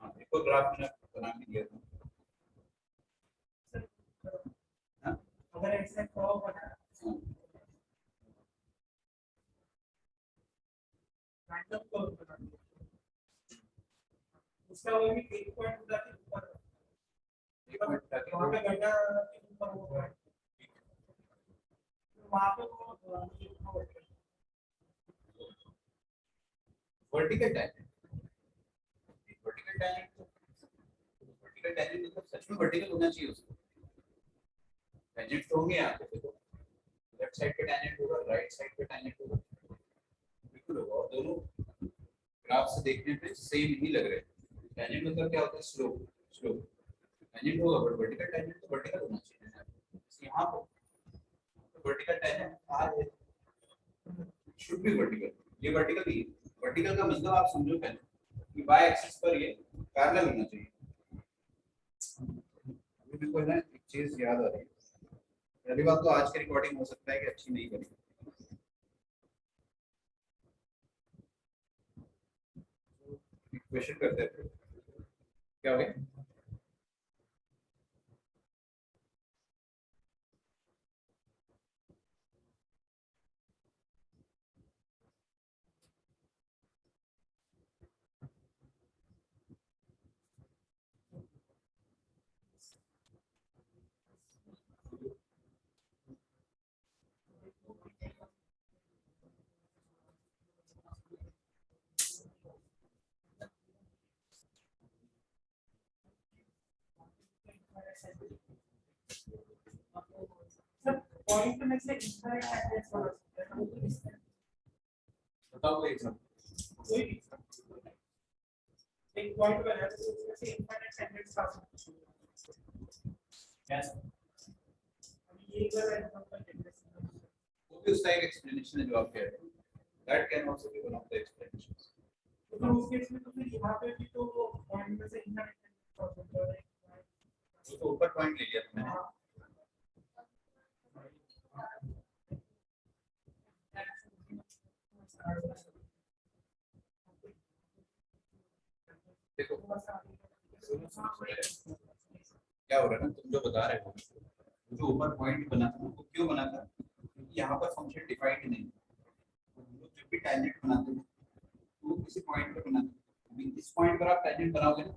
हाँ एक और ग्राफ मैंने आपको बना के दिया था, हाँ? अगर ऐसे कर्व बना हाँ, रैंडम कर्व बना उसका वो भी एक पॉइंट उठा के ऊपर एक मिनट ताकि वहाँ पे गड्ढा के ऊपर होगा, वहाँ पे वो vertical tangent, vertical tangent, vertical tangent मतलब सच में वर्टिकल होना चाहिए उसको, टेंजेंट तो होंगे यहाँ पे, देखो लेफ्ट साइड पे टेंजेंट होगा, राइट साइड पे टेंजेंट होगा, बिल्कुल होगा, और दोनों ग्राफ से देखने पे सेम ही लग रहे हैं। टेंजेंट मतलब क्या होता है, स्लोप, स्लोप टेंजेंट होगा, बट वर्टिकल टेंजेंट तो वर्टिकल होना चाहिए यहाँ पे, वर्टिकल टेंजेंट आ है, शुड बी वर्टिकल, ये वर्टिकल ही है। वर्टिकल का मतलब आप समझो पहले कि y एक्सिस पर ये पैरेलल होना चाहिए। अभी मेरे को ना एक चीज याद आ रही है, पहली बात तो आज की रिकॉर्डिंग हो सकता है कि अच्छी नहीं बनी, क्वेश्चन करते हैं क्या हो गया। पॉइंट में से इनफाइनाइट एंगल्स बना सकते हैं ना, बताओ कोई एग्जांपल, कोई भी एक पॉइंट बना है तो उसमें से इनफाइनाइट एंगल्स आ सकते हैं। कैसे, अभी ये वाला एग्जांपल देखते हैं, वो भी उसका एक एक्सप्लेनेशन है जो आप कह रहे हो, that can also be one of the explanations. तो फिर उस केस में तो फिर यहाँ पे भी तो वो पॉइंट में से इनफाइनाइट एंगल्स आ सकते हैं। वो तो ऊपर पॉइंट ले लिया था मैंने, हाँ, देखो क्या हो रहा है ना, तुम जो बता रहे हो जो ऊपर पॉइंट बना था वो क्यों बना था, क्योंकि यहाँ पर फंक्शन डिफाइंड नहीं है। तो हम लोग जब भी टेंजेंट बनाते हैं तो वो किसी पॉइंट पर बनाते हैं। अभी इस पॉइंट पर आप टेंजेंट बनाओगे ना,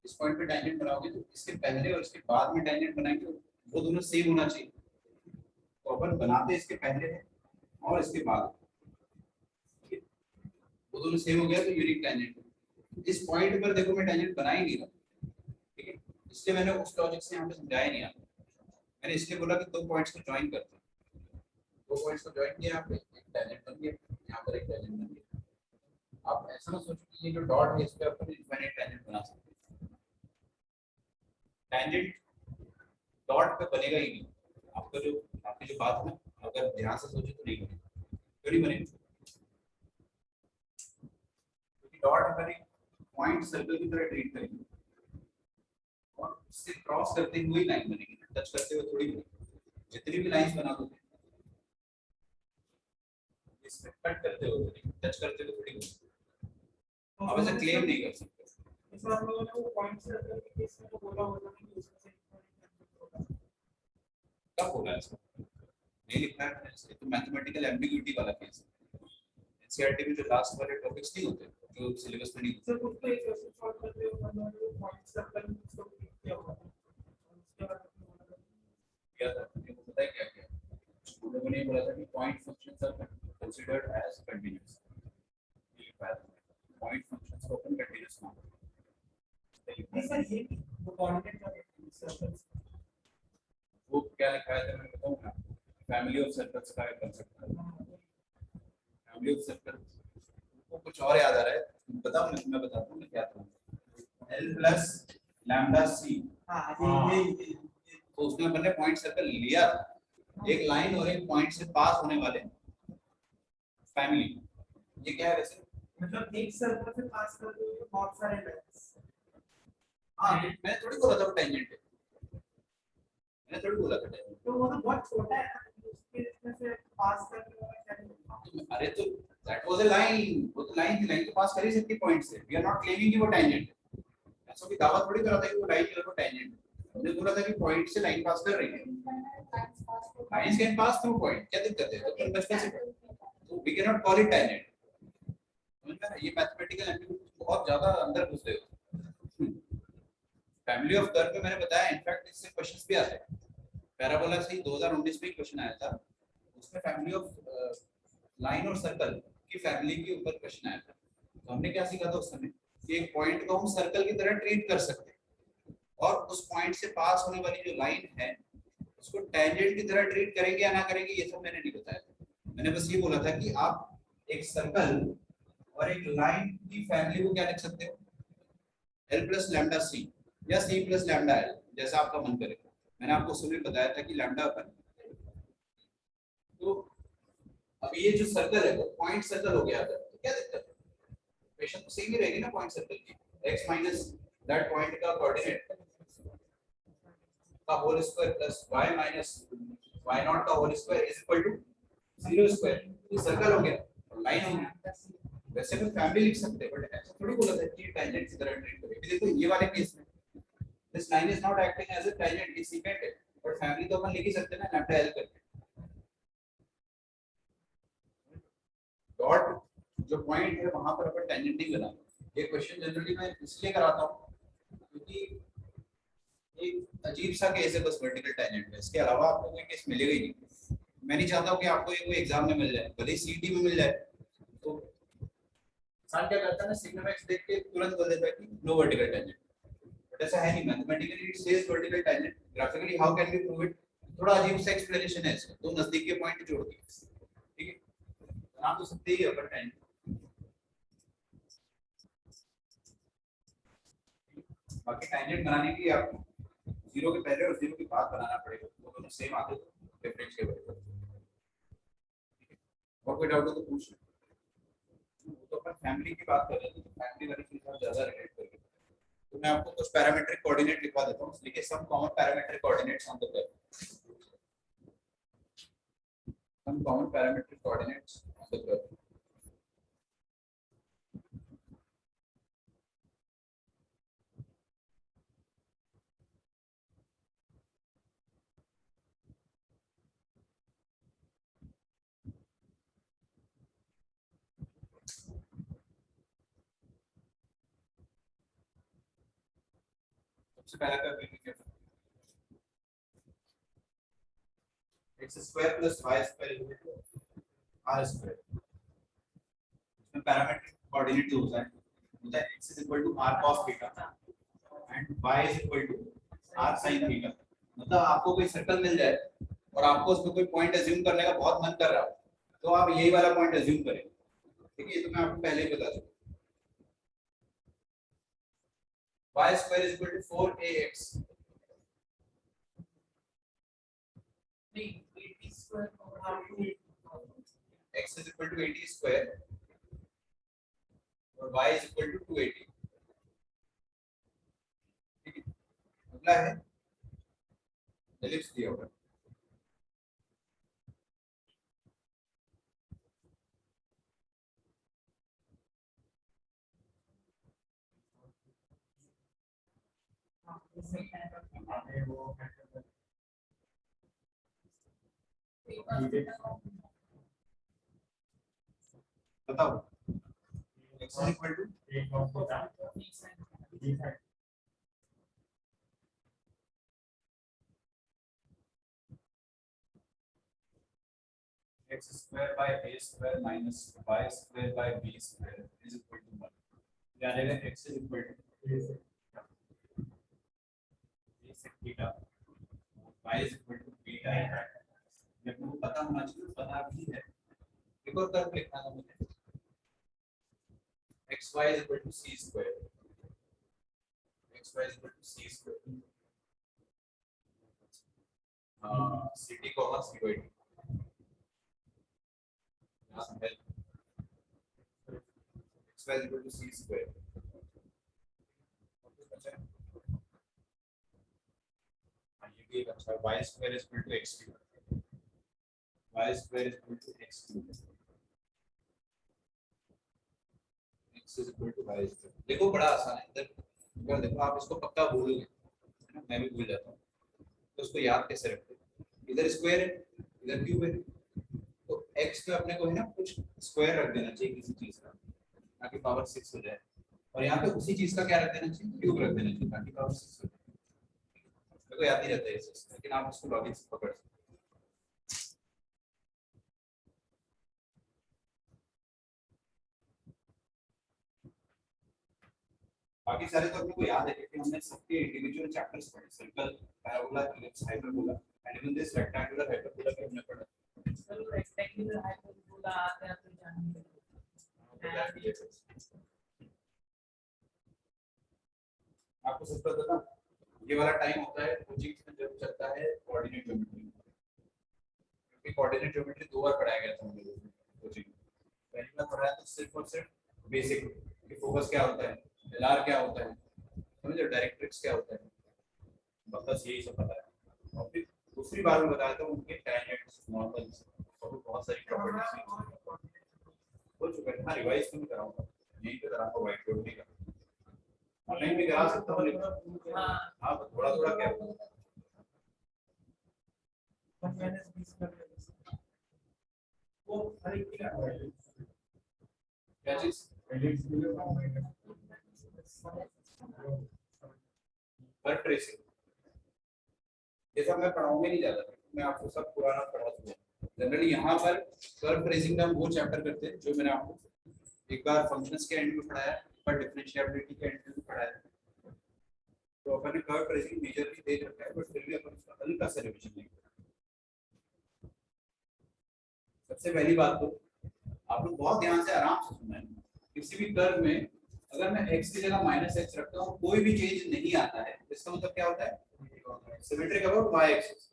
इस पॉइंट पे टेंजेंट बनाओगे तो इसके पहले और इसके बाद में टेंजेंट बनाएंगे वो दोनों सेम होना चाहिए। तो अपन बनाते इसके पहले है और इसके बाद, ठीक है? वो दोनों सेम हो गया तो यूनिक टेंजेंट। इस पॉइंट पर देखो मैं टेंजेंट बना ही नहीं रहा, ठीक है, इसलिए मैंने उस लॉजिक से यहाँ पे समझाया नहीं आपको। मैंने इसलिए बोला कि दो पॉइंट्स को ज्वाइन करते हैं, दो पॉइंट्स को ज्वाइन किया, यहाँ पे एक टेंजेंट बन गया, यहाँ पर एक टेंजेंट बन गया। आप ऐसा ना सोचो कि ये जो डॉट है इस पे अपन इनफाइनाइट टेंजेंट बना सकते हैं। टेंजेंट डॉट पे बनेगा ही नहीं। आपका जो आपकी जो बात है ना, अगर ध्यान से सोचे तो नहीं बनेगा। क्यों नहीं बनेगा? क्योंकि डॉट अपन एक पॉइंट सर्कल की तरह ट्रीट करेंगे और उससे क्रॉस करते हुए लाइन बनेगी, टच करते हुए थोड़ी बनेगी। जितनी भी लाइंस बना दोगे इसमें कट करते हुए बनेगी, टच करते हुए थोड़ी बनेगी। आप ऐसा क्लेम नहीं कर सकते। इस बार हम लोगों ने वो पॉइंट सर्कल के केस में तो बोला होगा कि उसमें से कब बोला ऐसा? नहीं लिखा है इसके तो मैथमेटिकल एम्बिग्यूटी वाला केस है। एनसीईआरटी में जो लास्ट वाले टॉपिक्स नहीं होते जो सिलेबस में नहीं होते, सर कुछ तो एक क्वेश्चन सॉल्व करते हो हम लोगों ने पॉइंट सर्कल उसको किया होगा उसके बाद क्या था मुझे पता है क्या किया। हम लोगों ने बोला था कि point functions are considered as continuous. Point functions को अपन कंटीन्यूअस मानते नहीं सर ये वो कोऑर्डिनेट वाले सर्कल्स वो क्या लिखा है मैं बताऊं ना, फैमिली ऑफ सर्कल्स का एक कांसेप्ट है। फैमिली ऑफ सर्कल्स को कुछ और याद आ रहा है, बताओ मैं बताता हूँ क्या था। l प्लस लैम्डा c, हां ये तो उसमें मैंने पॉइंट सर्कल लिया था, एक लाइन और एक पॉइंट से पास होने वाले फैमिली। ये क्या है वैसे? मतलब एक सर्कल से पास कर दो तो बहुत सारे लाइंस। हाँ मैं थोड़ी बोला था वो टेंजेंट है, मैंने थोड़ी बोला था टेंजेंट। तो वो तो बहुत छोटा है उसके इसमें से पास करने वाला क्या है? अरे तो दैट वाज अ लाइन, वो तो लाइन थी, लाइन तो पास कर ही सकती पॉइंट से। वी आर नॉट क्लेमिंग कि वो टेंजेंट है। ऐसा भी दावा थोड़ी करा था कि वो लाइन जो है वो टेंजेंट है। हमने बोला था कि पॉइंट से लाइन पास कर रही है। Lines can pass through point, क्या दिक्कत है? तो बचपन से तो we can not call it tangent. समझ में? ये मैथमेटिकल एम्बिग्यूटी बहुत ज्यादा अंदर घुस गए हो। फैमिली ऑफ कर्व में मैंने बताया, इनफैक्ट इससे क्वेश्चंस भी आते हैं। पैराबोला से ही 2019 में क्वेश्चन आया था, उसमें फैमिली ऑफ लाइन और सर्कल की फैमिली के ऊपर क्वेश्चन आया था। तो हमने क्या सीखा था उस समय कि एक पॉइंट को हम सर्कल की तरह ट्रीट कर सकते हैं और उस पॉइंट से पास होने वाली जो लाइन है उसको टेंजेंट की तरह ट्रीट करेंगे या ना करेंगे ये सब मैंने नहीं बताया था। मैंने बस ये बोला था कि आप एक सर्कल और एक लाइन की फैमिली को क्या लिख सकते हो, l प्लस लैम्डा c या c प्लस लैम्डा l, जैसा आपका मन करे। मैंने आपको उस समय बताया था कि लैम्डा अपन, तो अब ये जो सर्कल है वो पॉइंट सर्कल हो गया था, तो क्या दिक्कत है? इक्वेशन तो सेम ही रहेगी ना पॉइंट सर्कल की। x माइनस दैट पॉइंट का कोऑर्डिनेट का whole square plus y minus y not का whole square is equal to 0 square. ये सर्कल हो गया और लाइन हो गया। वैसे भी फैमिली लिख सकते हैं बट ऐसा थोड़ी बोला था कि टेंजेंट की तरह ट्रीट करें। देखो ये वाले केस में this line is not acting as a tangent, ये सेकेंड है, बट फैमिली तो अपन लिख ही सकते हैं ना लैम्डा l करके। डॉट जो पॉइंट है वहां पर अपन टेंजेंट नहीं बना। ये क्वेश्चन जनरली मैं इसलिए कराता हूं क्योंकि एक अजीब सा केस है बस वर्टिकल टेंजेंट है, इसके अलावा आपको कोई केस मिलेगा ही नहीं। मैं नहीं चाहता हूं कि आपको ये कोई एग्जाम में मिल जाए, भले ही सीटी में मिल जाए। तो इंसान क्या करता है ना, सिग्मा एक्स देख के तुरंत बोल देता है कि नो वर्टिकल टेंजेंट, बट ऐसा है नहीं। Mathematically it says vertical tangent, graphically how can we prove it? थोड़ा अजीब सा एक्सप्लेनेशन है इसका, दो नजदीक के पॉइंट जोड़ के, ठीक है? नाम तो सकते ही है अपन टेंजेंट। बाकी टेंजेंट बनाने के लिए आपको जीरो के पहले और जीरो के बाद बनाना पड़ेगा, वो दोनों सेम आते हैं डिफरेंस के वजह से। और कोई डाउट हो तो पूछ लो। तो अपन फैमिली की बात कर रहे थे, तो फैमिली वाली चीज और ज्यादा रिलेट करेंगे। तो मैं आपको कुछ पैरामीट्रिक कोऑर्डिनेट लिखवा देता हूं, लिखिए some common parametric coordinates on the curve. Some common parametric coordinates on the curve. सबसे पहला कर लेंगे क्या, x square plus y square equal to r square. इसमें पैरामीट्रिक कोऑर्डिनेट जो होता है x is equal to r cos theta and y is equal to r sin theta. मतलब आपको कोई सर्कल मिल जाए और आपको उसमें कोई पॉइंट अज्यूम करने का बहुत मन कर रहा हो तो आप यही वाला पॉइंट अज्यूम करें। ठीक है, ये तो मैं आपको पहले ही बता दूं। y square is equal to 4ax x is equal to 80 square और y is equal to 280। ठीक है, अगला है एलिप्स दिया हुआ है। बताओ x is equal to x square by a square minus y square by b square is equal to 1। क्या आ जाएगा, x is equal to a sec theta, y is equal to b tan। जब मुझे पता होना चाहिए, पता भी है। एक और कर्व लिखना था मुझे, xy is equal to c square, xy is equal to c square, ct comma c by d। xy is equal to c square। ये भी अच्छा, y square is equal to x cube, y square is equal to x cube, x is equal to y square। देखो बड़ा आसान है, इधर देखो, आप इसको पक्का भूलोगे, है ना, मैं भी भूल जाता हूँ, तो उसको याद कैसे रखते हैं, इधर स्क्वायर है इधर क्यूब है, तो x में अपने को है ना कुछ स्क्वायर रख देना चाहिए किसी चीज का ताकि पावर 6 हो जाए, और यहाँ पे उसी चीज का क्या रख देना चाहिए, क्यूब रख देना चाहिए ताकि पावर 6 हो जाए। मेरे को याद नहीं रहता है इस चीज का, लेकिन आप इसको लॉजिक से पकड़ सकते हैं। बाकी सारे तो अपने को याद है क्योंकि हमने सबके इंडिविजुअल चैप्टर्स पढ़े, circle, parabola, ellipse, hyperbola, and even this rectangular hyperbola भी हमने पढ़ा। चलो रेक्टेंगुलर हाइपरबोला आ गया तो जानेंगे। आपको सब पता था, ये वाला टाइम होता है कोचिंग में जब चलता है कोऑर्डिनेट ज्योमेट्री, क्योंकि कोऑर्डिनेट ज्योमेट्री 2 बार पढ़ाया गया था हम लोगों को कोचिंग। पहली बार पढ़ाया तो सिर्फ और सिर्फ बेसिक कि फोकस क्या होता है, एलआर क्या होता है, समझो, डायरेक्ट्रिक्स क्या होता है, बस यही सब पता है। और फिर दूसरी बार में बताया था उनके टैंजेंट्स, नॉर्मल्स और बहुत सारी प्रॉपर्टीज हो चुका है। हाँ, रिवाइज तो मैं कराऊंगा, यहीं पे कराऊंगा, व्हाइट बोर्ड नहीं करूंगा, ऑनलाइन भी करा सकता हूँ, लेकिन हाँ थोड़ा थोड़ा क्या वो हर एक क्या चीज, कर्व ट्रेसिंग ये सब मैं पढ़ाऊंगा नहीं ज्यादा, मैं आपको सब पुराना पढ़ा दूंगा। जनरली यहाँ पर कर्व ट्रेसिंग का हम वो चैप्टर करते हैं जो मैंने आपको एक बार फंक्शंस के एंड में पढ़ाया, पर डिफरेंशिएबिलिटी के एंड में भी पढ़ाया। तो अपन ने कर्व ट्रेसिंग मेजरली दे रखा है, बट फिर भी अपन उसका हल्का सा रिवीजन नहीं करें। सबसे पहली बात तो आप लोग बहुत ध्यान से आराम से सुनना है, किसी भी कर्व में अगर मैं x की जगह -x रखता हूँ कोई भी चेंज नहीं आता है, इसका मतलब क्या होता है, सिमेट्रिक अबाउट y एक्सिस।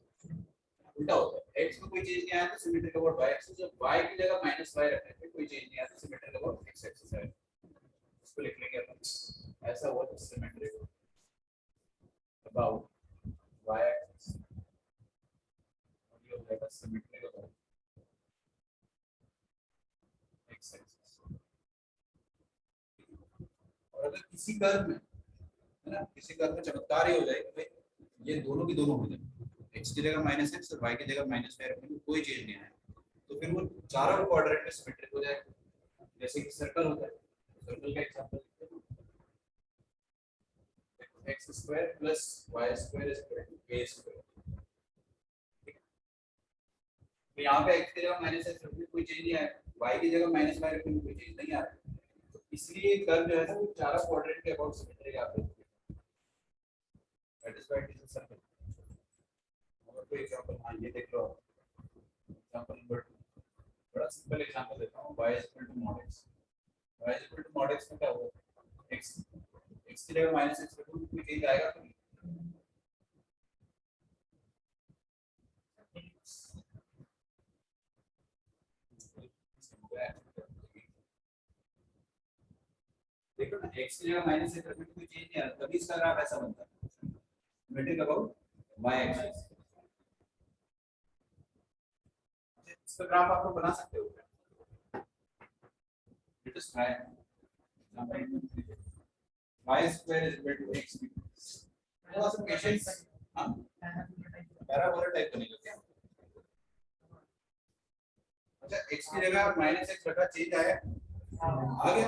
उल्टा होता है, x में कोई चेंज नहीं आया तो सिमेट्रिक अबाउट y एक्सिस, जब y की जगह -y रखते हैं कोई चेंज नहीं आया तो सिमेट्रिक अबाउट x एक्सिस है। इसको लिख लेंगे अपन, ऐसा हुआ तो सिमेट्रिक अबाउट y एक्सिस, और ये हो जाएगा सिमेट्रिक अबाउट x एक्सिस। और अगर किसी कर्व में, है ना, किसी कर्व में चमत्कार ही हो जाए कि भाई ये दोनों की दोनों हो जाए, x की जगह -x और y की जगह -y रखने में कोई चेंज नहीं आया, तो फिर वो चारों क्वाड्रेंट में सिमेट्रिक हो जाएगा। जैसे कि सर्कल होता है, सर्कल का example x square plus y square is equal to a square. तो यहाँ पे x की जगह माइनस x रखने में कोई चेंज नहीं आया, y की जगह माइनस y रखने में कोई चेंज नहीं आ रहा, तो इसलिए कर्व जो है ना वो चारों क्वाड्रेंट के अबाउट सिमेट्रिक आप देखते हैं, that is why it is a circle. और कोई एग्जांपल, हाँ ये देख लो, एग्जांपल नंबर 2, बड़ा सिंपल एग्जांपल देता हूँ, y = mod x, y = mod x में क्या होगा, x की जगह माइनस x रखो कोई चेंज आएगा तो नहीं। देखो ना, x की जगह माइनस x रखने कोई चेंज नहीं आ रहा, तभी इसका ग्राफ ऐसा बनता है, सिमेट्रिक अबाउट y एक्सिस। इसका ग्राफ आप लोग बना सकते हो, it is high y square is equal to x, थोड़ा सा पेशेंस, हां पैराबोला टाइप बनेगा क्या? अच्छा, x की जगह माइनस x रखा, चेंज आया आ गया,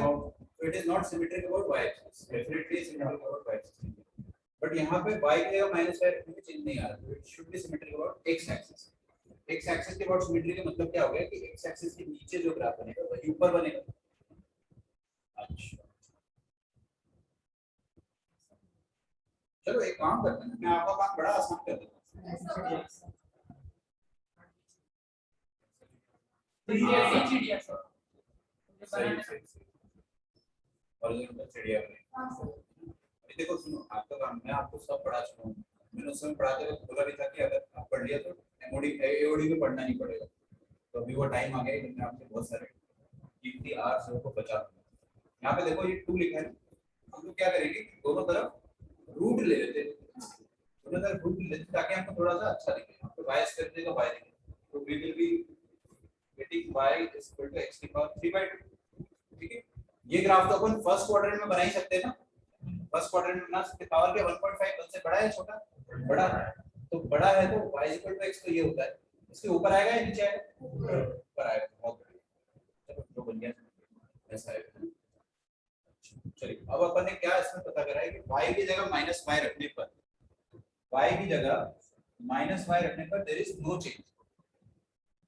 so it is not symmetric about y axis, definitely is symmetric about y axis, but यहाँ पे y की जगह माइनस y रखने में चेंज नहीं आ रहा, तो it should be symmetric about x axis। x axis के about symmetry का मतलब क्या हो गया कि x axis के नीचे जो ग्राफ बनेगा वही ऊपर बनेगा। अच्छा चलो एक काम करते हैं, मैं आपका काम बड़ा आसान कर देता हूँ। देखो सुनो, आपका काम, मैं आपको सब पढ़ा चुका हूँ, मैंने उस समय पढ़ाते वक्त बोला भी था कि अगर आप पढ़ लिया तो एमओडी एओडी में पढ़ना नहीं पड़ेगा, तो अभी वो टाइम आ गया कि मैं आपसे बहुत सारे कीमती आवर्स को बचा दूंगा। यहाँ पे देखो ये 2 लिखा है, हम लोग क्या करेंगे, दोनों तरफ रूट ले लेते हैं, दोनों तरफ रूट ले लेते हैं ताकि हमको थोड़ा सा अच्छा दिखे, आपको y स्क्वायर देगा y दिखे, तो we will be getting y = x की पावर 3/2। ठीक है, ये ग्राफ तो अपन फर्स्ट क्वाड्रेंट में बना ही सकते हैं ना, फर्स्ट क्वाड्रेंट में बना सकते, पावर के 1.5 1 से बड़ा है छोटा, बड़ा है, तो बड़ा है तो y = x, तो ये होता है, इसके ऊपर आएगा या नीचे आएगा, ऊपर आएगा, बहुत बढ़िया, चलो जो बन गया ऐसा है। चलिए अब अपन ने क्या इसमें पता करा है कि y की जगह माइनस y रखने पर, y की जगह माइनस y रखने पर there is no change,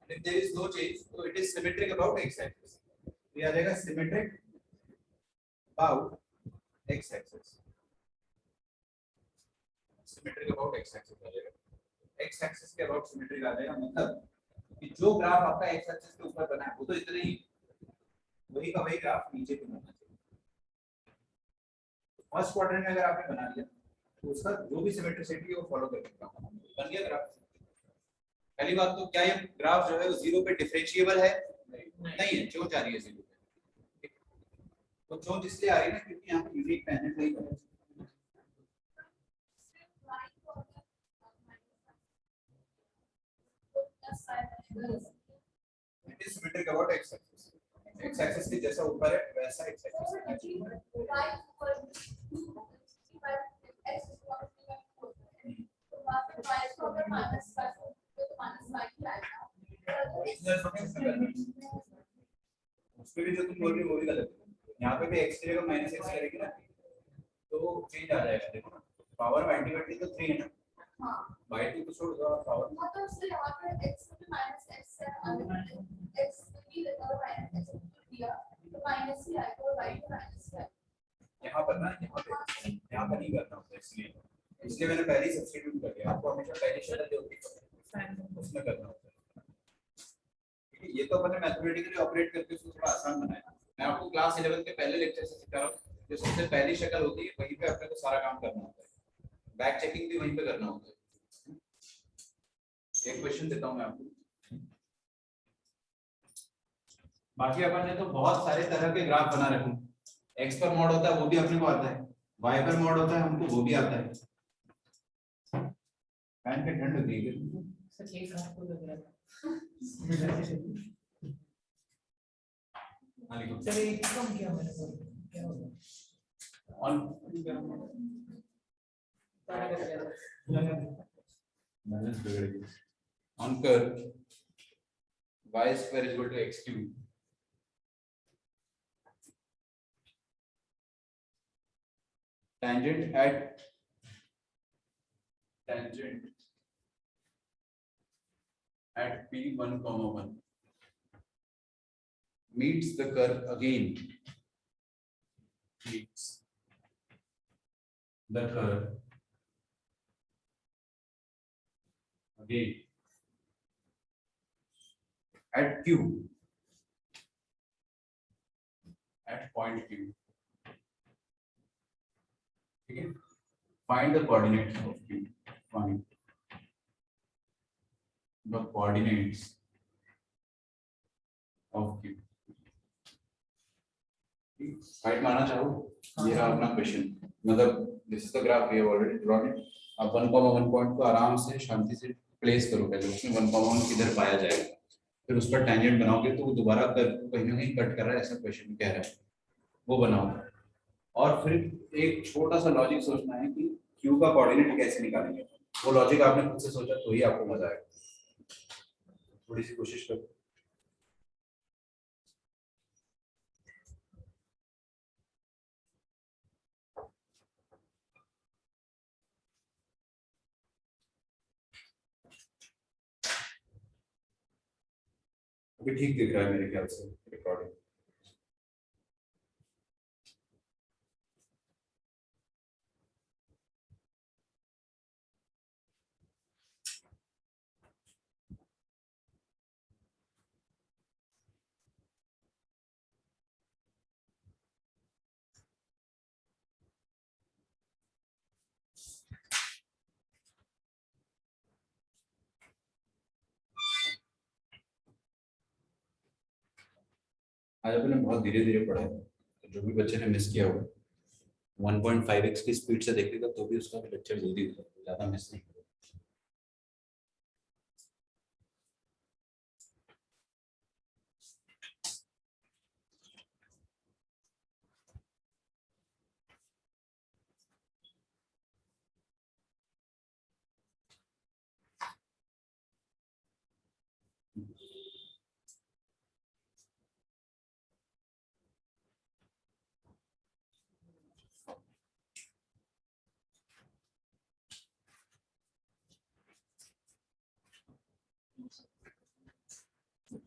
and if there is no change so it is symmetric about x axis, तो ये आ जाएगा symmetric about x axis, symmetric about x axis आ जाएगा, x axis के about symmetric आ जाएगा, मतलब कि जो ग्राफ आपका x axis के ऊपर बना है वो तो इतना ही, वही का वही ग्राफ नीचे भी बनना चाहिए। फर्स्ट क्वाड्रेंट में अगर आपने बना लिया तो उसका जो भी सिमेट्रिसिटी है वो फॉलो करेगा, बन गया ग्राफ। पहली बात तो क्या ये ग्राफ जो है वो 0 पे डिफरेंशिएबल है? नहीं है, चोंच आ रही है 0 पे, तो चोंच इसलिए आ रही है ना क्योंकि यहाँ पे यूनिक टेंजेंट नहीं बना, it is symmetric about x axis, x axis के जैसा ऊपर है वैसा x एक्सिस है, उसपे भी जो तुम बोल रही हो वो भी गलत है, यहाँ पे भी x की जगह माइनस x करेगी ना तो चेंज आ जाएगा, देखो ना पावर में अल्टीमेटली तो 3 है ना, हां बाय 2 तो छोड़ दो आप पावर, मतलब उससे यहाँ पे x को माइनस x से x की जगह माइनस x दिया तो माइनस ही आएगा और y को माइनस है, यहाँ पर ना यहाँ पर नहीं करना होता, इसलिए मैंने पहले ही सब्स्टिट्यूट कर दिया, आपको हमेशा पहली शर्त जो होती है उसमें करना होता है। ये तो अपने मैथमेटिकली ऑपरेट करके उसको थोड़ा आसान बनाया, मैं आपको क्लास 11 के पहले लेक्चर से सिखा रहा हूँ, जो सबसे पहली शक्ल होती है वहीं पे अपने को सारा काम करना होता है, बैक चेकिंग भी वहीं पे करना होता है। एक क्वेश्चन देता हूँ मैं आपको, बाकी अपन ने तो बहुत सारे तरह के ग्राफ बना रखे, x पर मॉड होता है वो भी अपने को आता है, y पर मॉड होता है हमको वो भी आता है, फैन पे ठंड लग रही है सर, ये ग्राफ को लग रहा है चलिए कम किया मैंने, क्या होगा on curve y square is equal to x cube, tangent at tangent at P1, 1 meets the curve again. Meets the curve again at Q, at point Q. Okay. Find the coordinates of Q. Find the coordinates of Q. Right मानना चाहो ये रहा अपना question, मतलब this is the graph we have already drawn it. आप 1,1 point को आराम से शांति से प्लेस करो, पहले उसमें 1,1 किधर पाया जाएगा, फिर उस पर टेंजेंट बनाओगे तो वो दोबारा कर्व को कहीं ना कहीं कट कर रहा है, ऐसा क्वेश्चन कह रहा है, वो बनाओ. और फिर एक छोटा सा लॉजिक सोचना है कि क्यू का कोऑर्डिनेट कैसे निकालेंगे. वो लॉजिक आपने खुद से सोचा तो ही आपको मजा आएगा. थोड़ी सी कोशिश करो. अभी ठीक दिख रहा है मेरे ख्याल से रिकॉर्डिंग. आज अपने बहुत धीरे धीरे पढ़ा है, तो जो भी बच्चे ने मिस किया होगा 1.5x की स्पीड से देखेगा तो भी उसका लेक्चर जल्दी ज्यादा मिस नहीं होगा.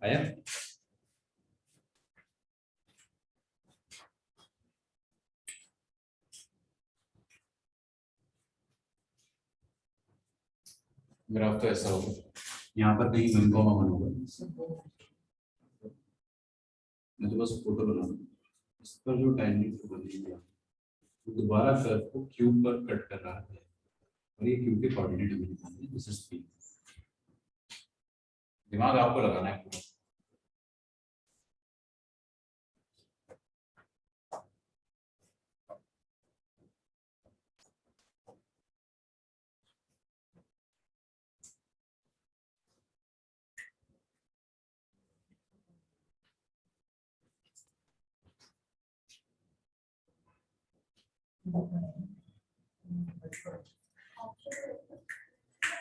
आया ग्राफ तो ऐसा होगा, यहाँ पर कहीं 1,1 होगा. मैं तो बस फोटो बना रहा हूँ. इस पर जो टाइमिंग बनी है वो दोबारा कर्व को क्यूब पर कट कर रहा है और ये क्यूब के कोऑर्डिनेट हमें निकालने हैं. This is P. दिमाग आपको लगाना है पूरा.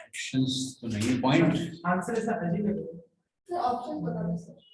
ऑप्शंस तो नहीं, पॉइंट आंसर ऐसा अजीब है. सर ऑप्शन बता दो सर.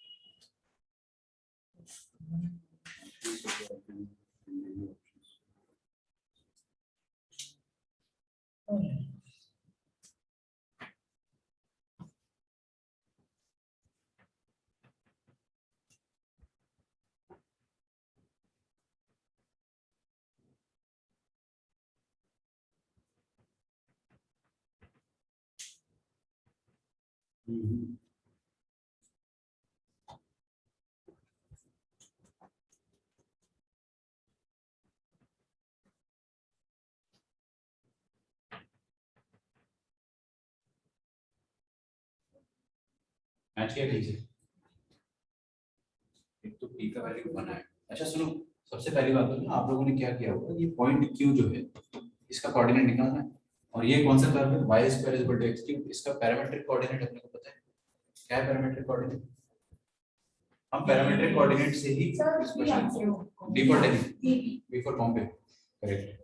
मैच किया कहीं से. एक तो पी का वैल्यू बना है. अच्छा सुनो, सबसे पहली बात तो ना आप लोगों ने क्या किया होगा, ये पॉइंट क्यू जो है इसका कोऑर्डिनेट निकालना है. और ये कौन सा कर्व है, y square is equal to x cube. इसका पैरामीट्रिक कोऑर्डिनेट अपने को पता है. क्या है पैरामीट्रिक कोऑर्डिनेट? हम पैरामीट्रिक कोऑर्डिनेट से ही सर इस भी question answer D for daily, TV. B for कॉम्पे. करेक्ट.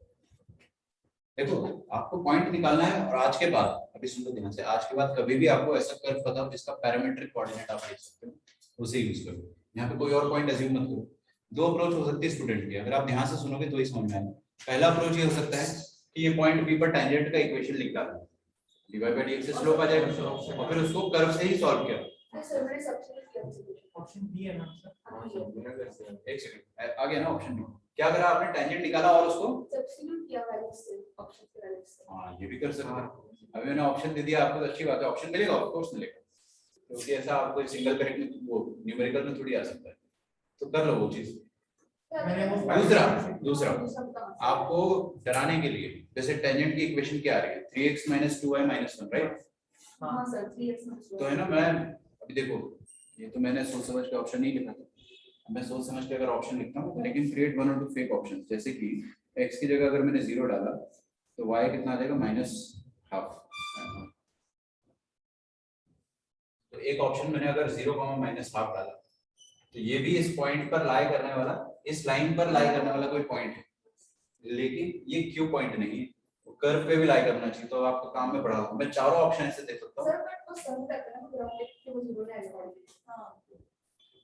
देखो आपको पॉइंट निकालना है और आज के बाद, अभी सुन लो ध्यान से, आज के बाद कभी भी आपको ऐसा कर्व पता हो जिसका पैरामीट्रिक कोऑर्डिनेट आप लिख सकते हो, उसे यूज करो. यहाँ पे कोई और पॉइंट अज्यूम मत करो. दो अप्रोच हो सकती है स्टूडेंट की, अगर आप ध्यान से सुनोगे तो ही समझ में आएगा. पहला अप्रोच ये हो सकता है कि ये पॉइंट बी पर टेंजेंट का इक्वेशन लिख डालो. dy by dx से स्लोप आ जाएगा और फिर उसको कर्व से ही सॉल्व किया। सर मैंने सब्स्टिट्यूट किया solution। ऑप्शन डी है ना सर? हाँ, ये एक सेकंड आ गया ना ऑप्शन में, क्या करा आपने, टेंजेंट निकाला और उसको सब्स्टिट्यूट किया वैल्यू से, ऑप्शन के वैल्यू से। हाँ ये भी कर सकते हैं। अभी मैंने ऑप्शन दे दिया आपको तो अच्छी बात है, ऑप्शन मिलेगा ऑफ कोर्स मिलेगा, क्योंकि ऐसा आपको सिंगल करेक्ट में वो न्यूमेरिकल में थोड़ी आ सकता है, तो कर लो वो चीज। मैंने वो दूसरा आपको डराने के लिए, जैसे टेंजेंट की इक्वेशन क्या आ रही है 3x - 2y - 1 राइट। हाँ सर 3x तो है ना, मैं अभी देखो ये तो मैंने सोच समझ के ऑप्शन नहीं लिखा था, मैं सोच समझ के अगर ऑप्शन लिखता हूँ लेकिन क्रिएट वन और टू फेक ऑप्शन, जैसे कि x की जगह अगर मैंने 0 डाला तो y कितना आ जाएगा -½ तो एक ऑप्शन मैंने अगर 0, -½ डाला तो ये भी इस पॉइंट पर लाई करने वाला, इस लाइन पर लाई करने वाला कोई पॉइंट है, लेकिन ये क्यू पॉइंट नहीं है, वो कर्व पे भी लाई करना चाहिए, तो आपको काम में पढ़ा दूं मैं चारों ऑप्शन ऐसे दे सकता हूं। सर बट वो सम करते हैं ना ग्राउंड के वो 0 नहीं आएगा। हां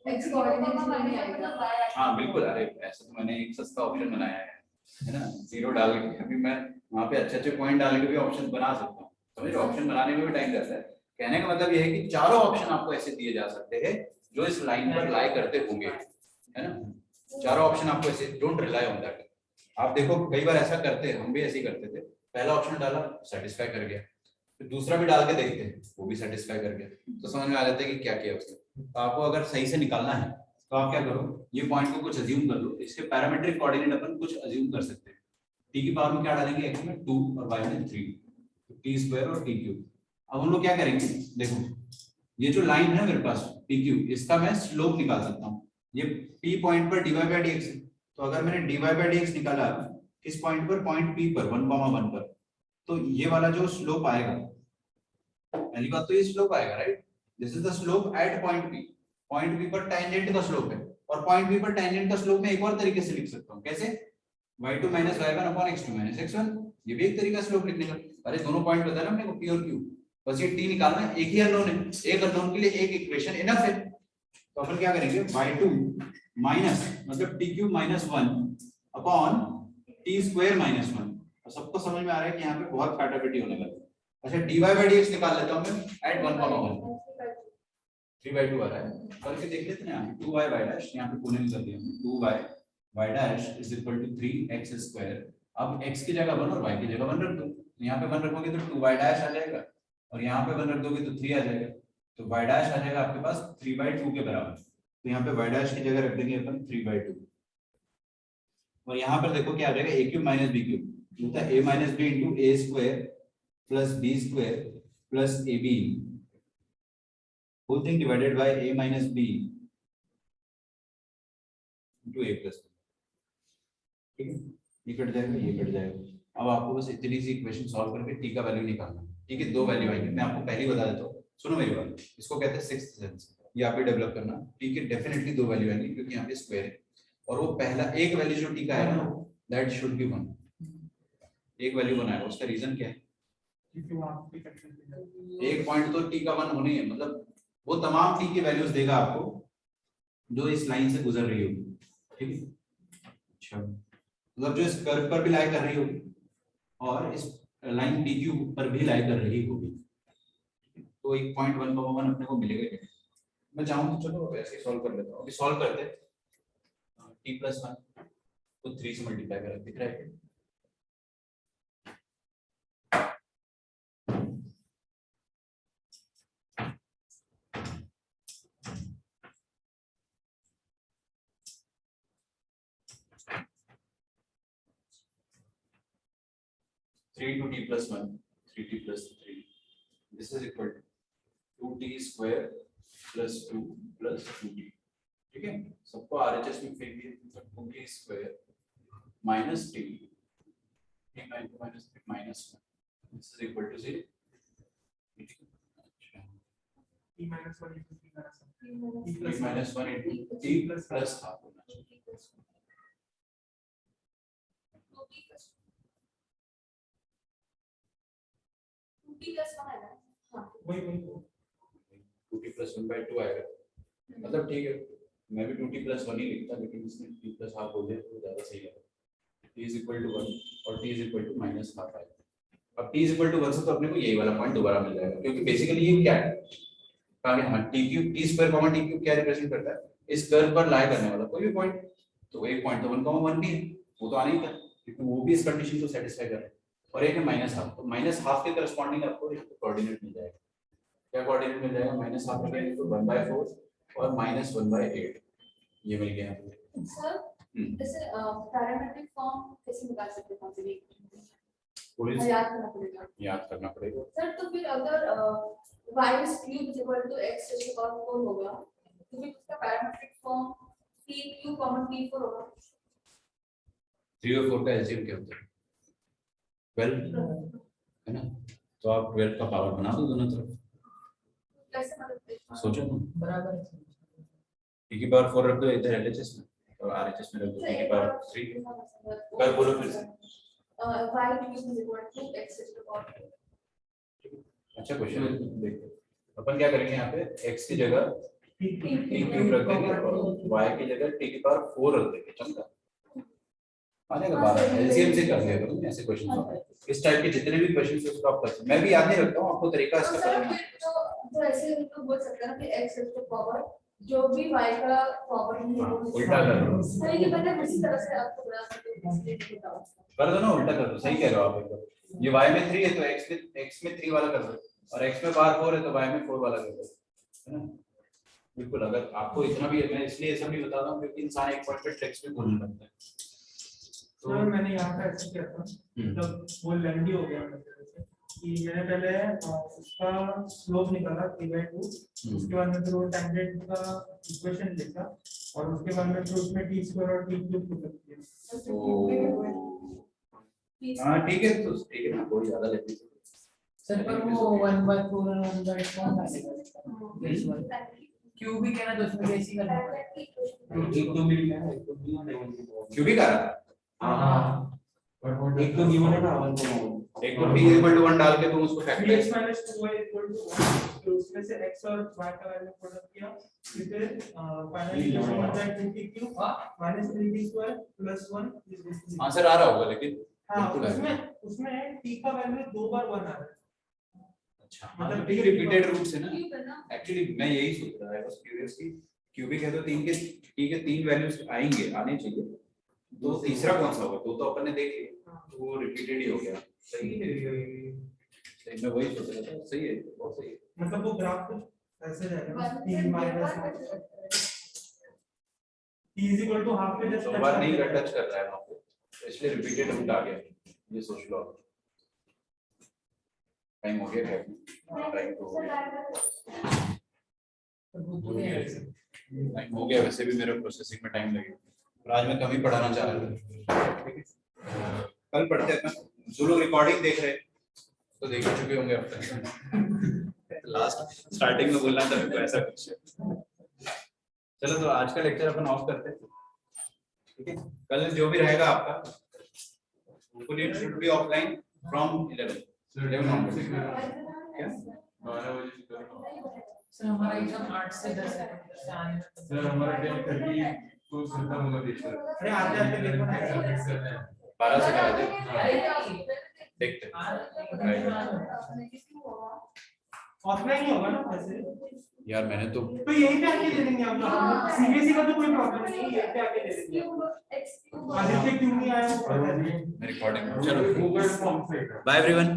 x कोऑर्डिनेट नहीं आएगा। हाँ बिल्कुल, अरे ऐसा तो मैंने एक सस्ता ऑप्शन बनाया है ना, 0 डाल के अभी मैं वहाँ पे अच्छे पॉइंट डाल के भी ऑप्शन बना सकता हूँ, समझ रहे हो, ऑप्शन बनाने में भी टाइम लगता है। कहने का मतलब ये है कि चारों ऑप्शन आपको ऐसे दिए जा सकते हैं जो इस लाइन पर लाई करते होंगे, है ना, चारों ऑप्शन आपको ऐसे, डोंट रिलाई ऑन दैट। आप देखो कई बार ऐसा करते हैं, हम भी ऐसे ही करते थे, पहला ऑप्शन डाला सेटिस्फाई कर गया, फिर दूसरा भी डाल के देखते हैं वो भी सेटिस्फाई कर गया, तो समझ में आ जाता है कि क्या किया उसने। तो आपको अगर सही से निकालना है तो आप क्या करो, ये पॉइंट को कुछ अज्यूम कर लो, इसके पैरामीट्रिक कोऑर्डिनेट अपन कुछ अज्यूम कर सकते हैं। t की पावर में क्या डालेंगे, x में 2 और y में 3, तो t² और t³। अब हम लोग क्या करेंगे, देखो ये जो लाइन है मेरे पास pq, इसका मैं स्लोप निकाल सकता हूँ, ये p पॉइंट पर dy by dx है, तो अगर मैंने dy by dx निकाला किस पॉइंट पर, पॉइंट p पर 1,1 पर, तो ये वाला जो स्लोप आएगा, पहली बात तो ये स्लोप आएगा right, this is the slope eight point p, point p पर टेंजेंट का स्लोप है, और पॉइंट p पर टेंजेंट का स्लोप मैं एक और तरीके से लिख सकता हूँ, कैसे, y2 - y1 upon x2 - x1, ये भी एक तरीका स्लोप लिखने का। अरे दोनों पॉइंट बताया ना हमने को p और q, बस ये t निकालना है, एक ही अननोन है, एक अननोन के लिए एक इक्वेशन इनफ है, तो अपन क्या करेंगे, y2 माइनस मतलब t³ - 1 अपॉन t² - 1, और सबको समझ में आ रहा है कि यहाँ पे बहुत फैक्टोरिटी होने वाला है। अच्छा dy by dx निकाल लेता हूँ मैं एट 1,1, 3/2 आ रहा है, करके देख लेते हैं यहाँ पे 2y y' यहाँ पे कोने में कर दिया हमने, 2y y' is equal to 3x²। अब x की जगह 1 और y की जगह 1 रख दो, यहाँ पे 1 रखोगे तो 2y' आ जाएगा, और यहाँ पे 1 रख दोगे तो 3 आ जाएगा, तो y' आ जाएगा आपके पास 3/2 के बराबर, तो यहाँ पे y' की जगह रख देंगे अपन 3/2, और यहाँ पर देखो क्या आ जाएगा, a³ - b³ होता है a - b into a² plus b² plus ab, whole thing divided by a minus b into a plus b, ठीक है, ये कट जाएगा, ये कट जाएगा। अब आपको बस इतनी सी इक्वेशन सॉल्व करके t का वैल्यू निकालना है, ठीक है, दो वैल्यू आएंगे, मैं आपको पहले ही बता देता हूँ, सुनो मेरी बात, इसको कहते हैं सिक्स्थ सेंस, ये आप ही डेवलप करना, ठीक है, डेफिनेटली दो वैल्यू आएंगी क्योंकि यहाँ पे स्क्वायर है, और वो पहला एक वैल्यू जो t का आएगा ना, दैट शुड बी 1, एक वैल्यू बनाएगा, उसका रीजन क्या है, क्योंकि वहां पे करते एक पॉइंट तो t का 1 होने है, मतलब वो तमाम t की वैल्यूज देगा आपको जो इस लाइन से गुजर रही होगी, ठीक है, अच्छा मतलब जो इस कर्व पर भी लाई कर रही होगी और इस लाइन PQ पर भी लाई कर रही होगी, तो एक पॉइंट 1,1 अपने को मिलेगा। मैं चाहूँ तो चलो ऐसे सॉल्व कर लेता हूँ, अभी सॉल्व करते हैं, t+1 को 3 से मल्टीप्लाई करें, दिख रहा है, 3 to t+1, 3t plus 3. This is equal to 2t square plus 2 plus 2t. ठीक है, सबको RHS में फेंक दिए, तो 2t square minus t, t minus 3 minus 1. This is equal to 0. t minus 1 into t minus 1 t minus 1 into t plus half होना चाहिए। वही 2t plus 1/2 आएगा, मतलब ठीक है, मैं भी 2t plus 1 ही लिखता, लेकिन इसमें t plus half हो जाए तो ज्यादा सही है, t is equal to 1 और t is equal to minus half आएगा, अब t इक्वल टू 1 से तो अपने को यही वाला पॉइंट दोबारा मिल जाएगा, क्योंकि बेसिकली ये क्या है, कहा गया हाँ t cube t square common t cube क्या रिप्रेजेंट करता है, इस कर्व पर लाई करने वाला कोई भी पॉइंट। तो एक पॉइंट तो 1,1 भी है, वो तो आना ही था क्योंकि वो भी इस कंडीशन को सेटिस्फाई कर रहा है। और एक है -12, तो -12 के करस्पॉन्डिंग आपको एक कोऑर्डिनेट मिल जाएगा। क्या कोऑर्डिनेट मिल जाएगा, -12 में तो 1/4 और -1/8 ये मिल गया आपको। सर जैसे पैरामेट्रिक फॉर्म कैसे निकाल सकते हैं कौन से भी थोड़ी सी याद करना पड़ेगा याद करना पड़ेगा। सर। तो फिर अगर y cube equal to x to the power 4 होगा तो फिर उसका parametric form p cube common p4 होगा। 3 और 4 का एलसीएम क्या होता है, 12 है ना, तो आप 12 का पावर बना दो दोनों तरफ। कैसे मतलब सोचो तुम, बराबर t की पावर 4 रख दो इधर एलएचएस में और आरएचएस में रख दो t की पावर 3। कर बोलो फिर से। y cube equal to x to the power 4। अच्छा क्वेश्चन है, देखते हैं। अपन क्या करेंगे यहाँ पे x की जगह t क्यूब रख देंगे और y की जगह t की पावर 4 रख देंगे, चलता आ जाएगा 12। एलसीएम से कर दिया करो ऐसे क्वेश्चन। इस टाइप के जितने भी क्वेश्चन है उसको आप कर सकते हैं। मैं भी याद नहीं रखता हूँ, आपको तरीका इसका पता सर है। फिर तो ऐसे हम लोग बोल सकते हैं ना कि x टू द पावर जो भी y का पावर नहीं है वो उल्टा कर दो, सही कि पता है इसी तरह से आपको बना सकते हैं इसलिए बताओ। कर दो ना, उल्टा कर दो, सही कह रहे हो आप एकदम। ये y में 3 है तो x में 3 वाला कर दो और x में बार 4 है तो y में 4 वाला कर दो, है ना। बिल्कुल, अगर आपको इतना भी, मैं इसलिए ये सब भी बता रहा हूँ क्योंकि इंसान एक पॉइंट पे टेक्स्ट भी भूलने लगता है। सर मैंने यहाँ पे ऐसे किया था, मतलब वो लेंदी हो गया मेरे से कि मैंने पहले उसका स्लोप निकाला 3/2, उसके बाद में फिर वो टेंजेंट का इक्वेशन लिखा और उसके बाद में फिर उसमें t स्क्वायर और t क्यूब पुट किया। हाँ ठीक है, तो ठीक है ना, कोई ज्यादा लेती सर पर वो 1/4 और 1/1 क्यूब भी कहना तो उसमें बेसिक करना पड़ेगा। एक तो मिल गया है, एक तो गिवन है 1 क्यों भी करा, हाँ पर वो एक तो गिवन है ना 1 एक तो t इक्वल टू 1 डाल के तुम उसको factorise 3x - 2y equal to 1, तो उसमें से x और y का वैल्यू प्रोडक्ट किया, फिर फाइनली जो बन जाए 2t cube - 3t square plus 1 answer आ रहा होगा लेकिन हाँ बिल्कुल है। उसमें t का वैल्यू 2 बार 1 आ रहा है। अच्छा, मतलब मतलब रिपीटेड रूट से ना, क्यूब है ना एक्चुअली मैं यही सोच रहा था, आई वाज क्यूरियस कि क्यूबिक है तो 3 के t के 3 वैल्यूज आएंगे, आने चाहिए, तो तीसरा कौन सा होगा, तो अपन ने देख लिया तो वो रिपीटेड ही हो गया। सही है, सही, मैं वही सोच रहा था, सही है, बहुत सही है। मतलब वो ग्राफ कुछ ऐसे जाएगा t minus t is equal to half पे जस्ट दो बार नहीं टच कर रहा है वहां पे, तो इसलिए रिपीटेड रूट आ गया, ये सोच लो आप। टाइम हो गया, टाइम तो हो गया, टाइम हो गया, वैसे भी मेरे प्रोसेसिंग में टाइम लगेगा और आज मैं कम ही पढ़ाना चाह रहा था, ठीक है। कल पढ़ते हैं अपन, जो लोग रिकॉर्डिंग देख रहे हैं तो देख चुके होंगे अब तक। लास्ट स्टार्टिंग में बोलना था मेरे को ऐसा कुछ। चलो तो आज का लेक्चर अपन ऑफ करते हैं, ठीक है। कल जो भी रहेगा आपका full it should be offline from 11 onwards। क्या 12 बजे से करो। सर हमारा एग्जाम 8 से 10 है, सर हमारा 10:30 को खत्म होगा पेपर। अरे आते आते देखो ना सबमिट करना है। 12 से करा दे, देखते हैं। ऑफलाइन ही होगा ना वैसे, यार मैंने तो तो यहीं पे आके दे देंगे हम लोग, सीबीएसई का तो कोई प्रॉब्लम नहीं है, यहीं पे आके दे देंगे। x क्यूब आदित्य क्यों नहीं आया वो पता नहीं। रिकॉर्डिंग, चलो गूगल फॉर्म से बाय एवरीवन।